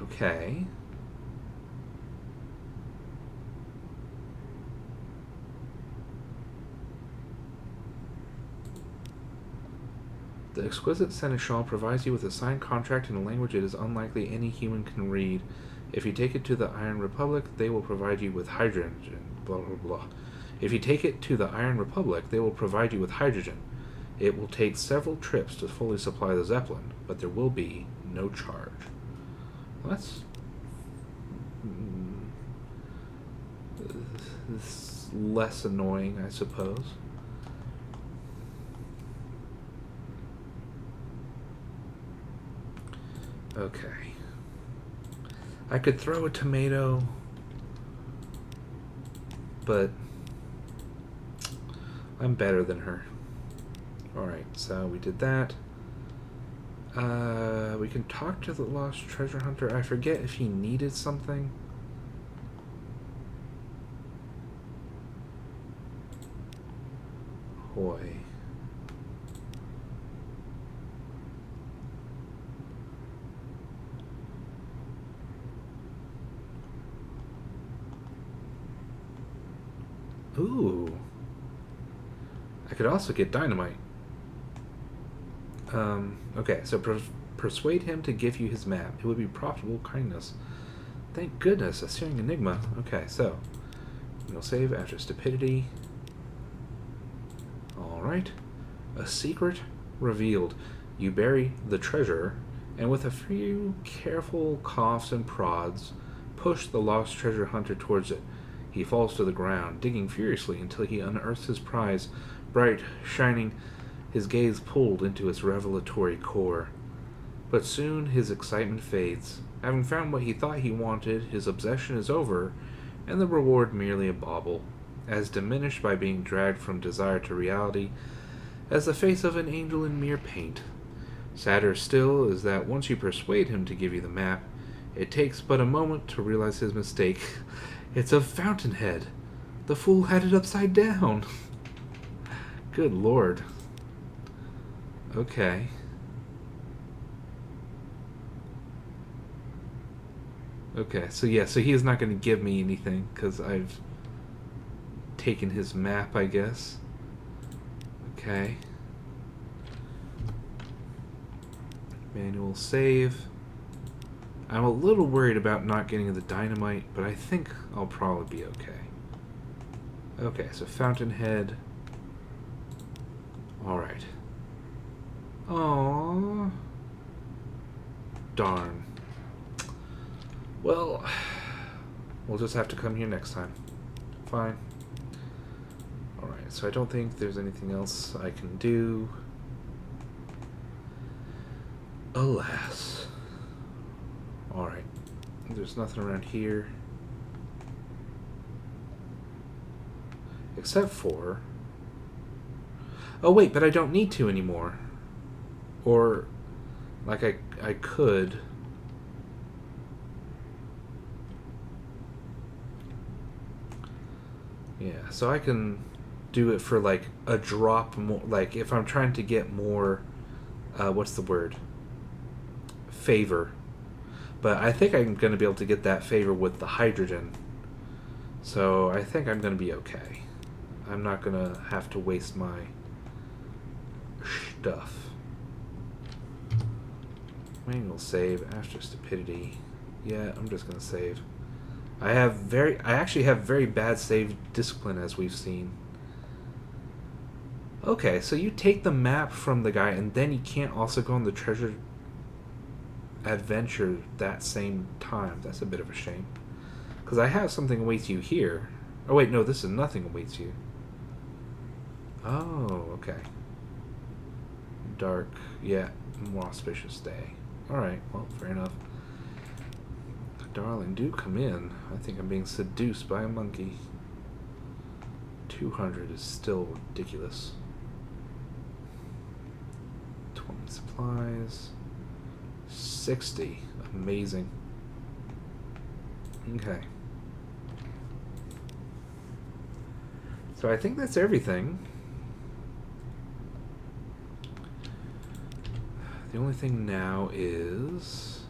Okay. The exquisite seneschal provides you with a signed contract in a language it is unlikely any human can read. If you take it to the Iron Republic, they will provide you with hydrogen. Blah, blah, blah. If you take it to the Iron Republic, they will provide you with hydrogen. It will take several trips to fully supply the Zeppelin, but there will be no charge. Well, that's less annoying, I suppose. Okay. I could throw a tomato, but I'm better than her. Alright, so we did that. We can talk to the lost treasure hunter. I forget if he needed something. Boy. Ooh. I could also get dynamite. Okay, so persuade him to give you his map. It would be profitable kindness. Thank goodness, a searing enigma. Okay, so we'll save after stupidity. Alright. A secret revealed. You bury the treasure, and with a few careful coughs and prods, push the lost treasure hunter towards it. He falls to the ground, digging furiously until he unearths his prize, bright, shining, his gaze pulled into its revelatory core. But soon his excitement fades. Having found what he thought he wanted, his obsession is over, and the reward merely a bauble, as diminished by being dragged from desire to reality as the face of an angel in mere paint. Sadder still is that once you persuade him to give you the map, it takes but a moment to realize his mistake. It's a fountainhead. The fool had it upside down. Good lord. Okay. Okay, so yeah, so he is not going to give me anything because I've taken his map, I guess. Okay. Manual save. I'm a little worried about not getting the dynamite, but I think I'll probably be okay. Okay, so Fountainhead. Alright. Aww. Darn. Well, we'll just have to come here next time. Fine. Alright, so I don't think there's anything else I can do. Alas. Alright. There's nothing around here. Except for... Oh wait, but I don't need to anymore. Or... Like I could. Yeah, so I can do it for like a drop more. Like if I'm trying to get more, what's the word? Favor. But I think I'm going to be able to get that favor with the hydrogen. So I think I'm going to be okay. I'm not going to have to waste my stuff. Manual save after stupidity. Yeah, I'm just going to save. I actually have very bad save discipline, as we've seen. Okay, so you take the map from the guy, and then you can't also go on the treasure adventure that same time. That's a bit of a shame. Because I have something awaits you here. Oh wait, no, this is nothing awaits you. Oh, okay. Dark, yeah, more auspicious day. Alright, well, fair enough. Darling, do come in. I think I'm being seduced by a monkey. 200 is still ridiculous. 20 supplies. 60. Amazing. Okay. So I think that's everything. The only thing now is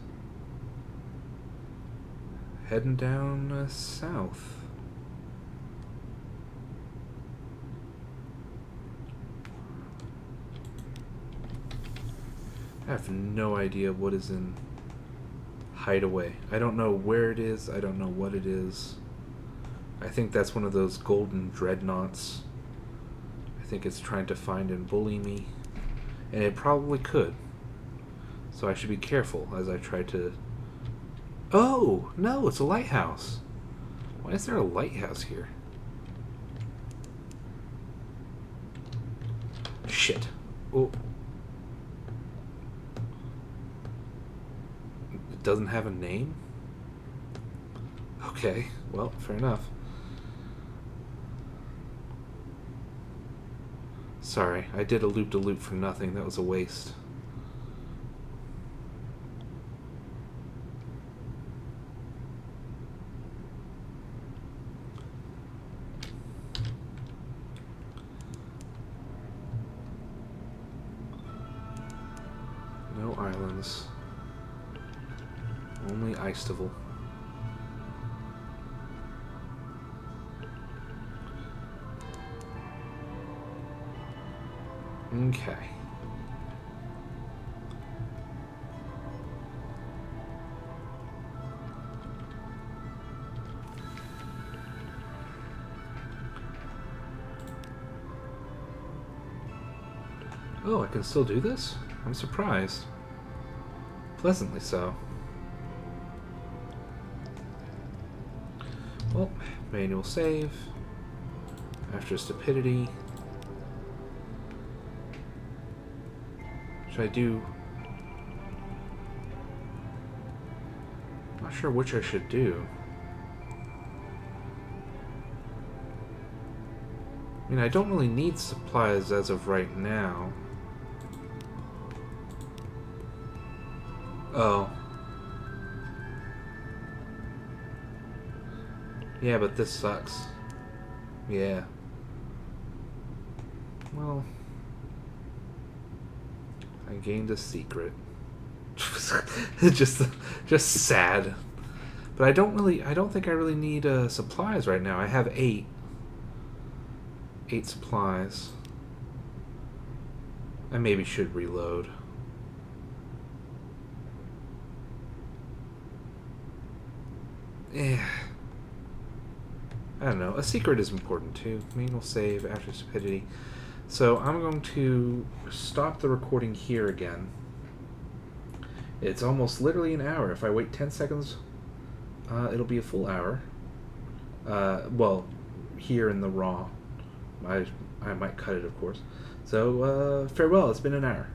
heading down south. I have no idea what is in Hideaway. I don't know where it is. I don't know what it is. I think that's one of those golden dreadnoughts. I think it's trying to find and bully me. And it probably could. So I should be careful as I try to... Oh! No, it's a lighthouse. Why is there a lighthouse here? Shit. Oh. It doesn't have a name? Okay, well, fair enough. Sorry, I did a loop-de-loop for nothing. That was a waste. No islands. Only Iceville. Okay. Oh, I can still do this? I'm surprised. Pleasantly so. Well, manual save. After stupidity. Should I do... I'm not sure which I should do. I mean, I don't really need supplies as of right now. Oh. Yeah, but this sucks. Yeah. Well... I gained a secret. just sad. But I don't think I really need supplies right now. I have 8 supplies. I maybe should reload. I don't know. A secret is important too. Manual save after stupidity. So I'm going to stop the recording here again. It's almost literally an hour. If I wait 10 seconds, it'll be a full hour. Well, here in the raw. I might cut it, of course. So, farewell. It's been an hour.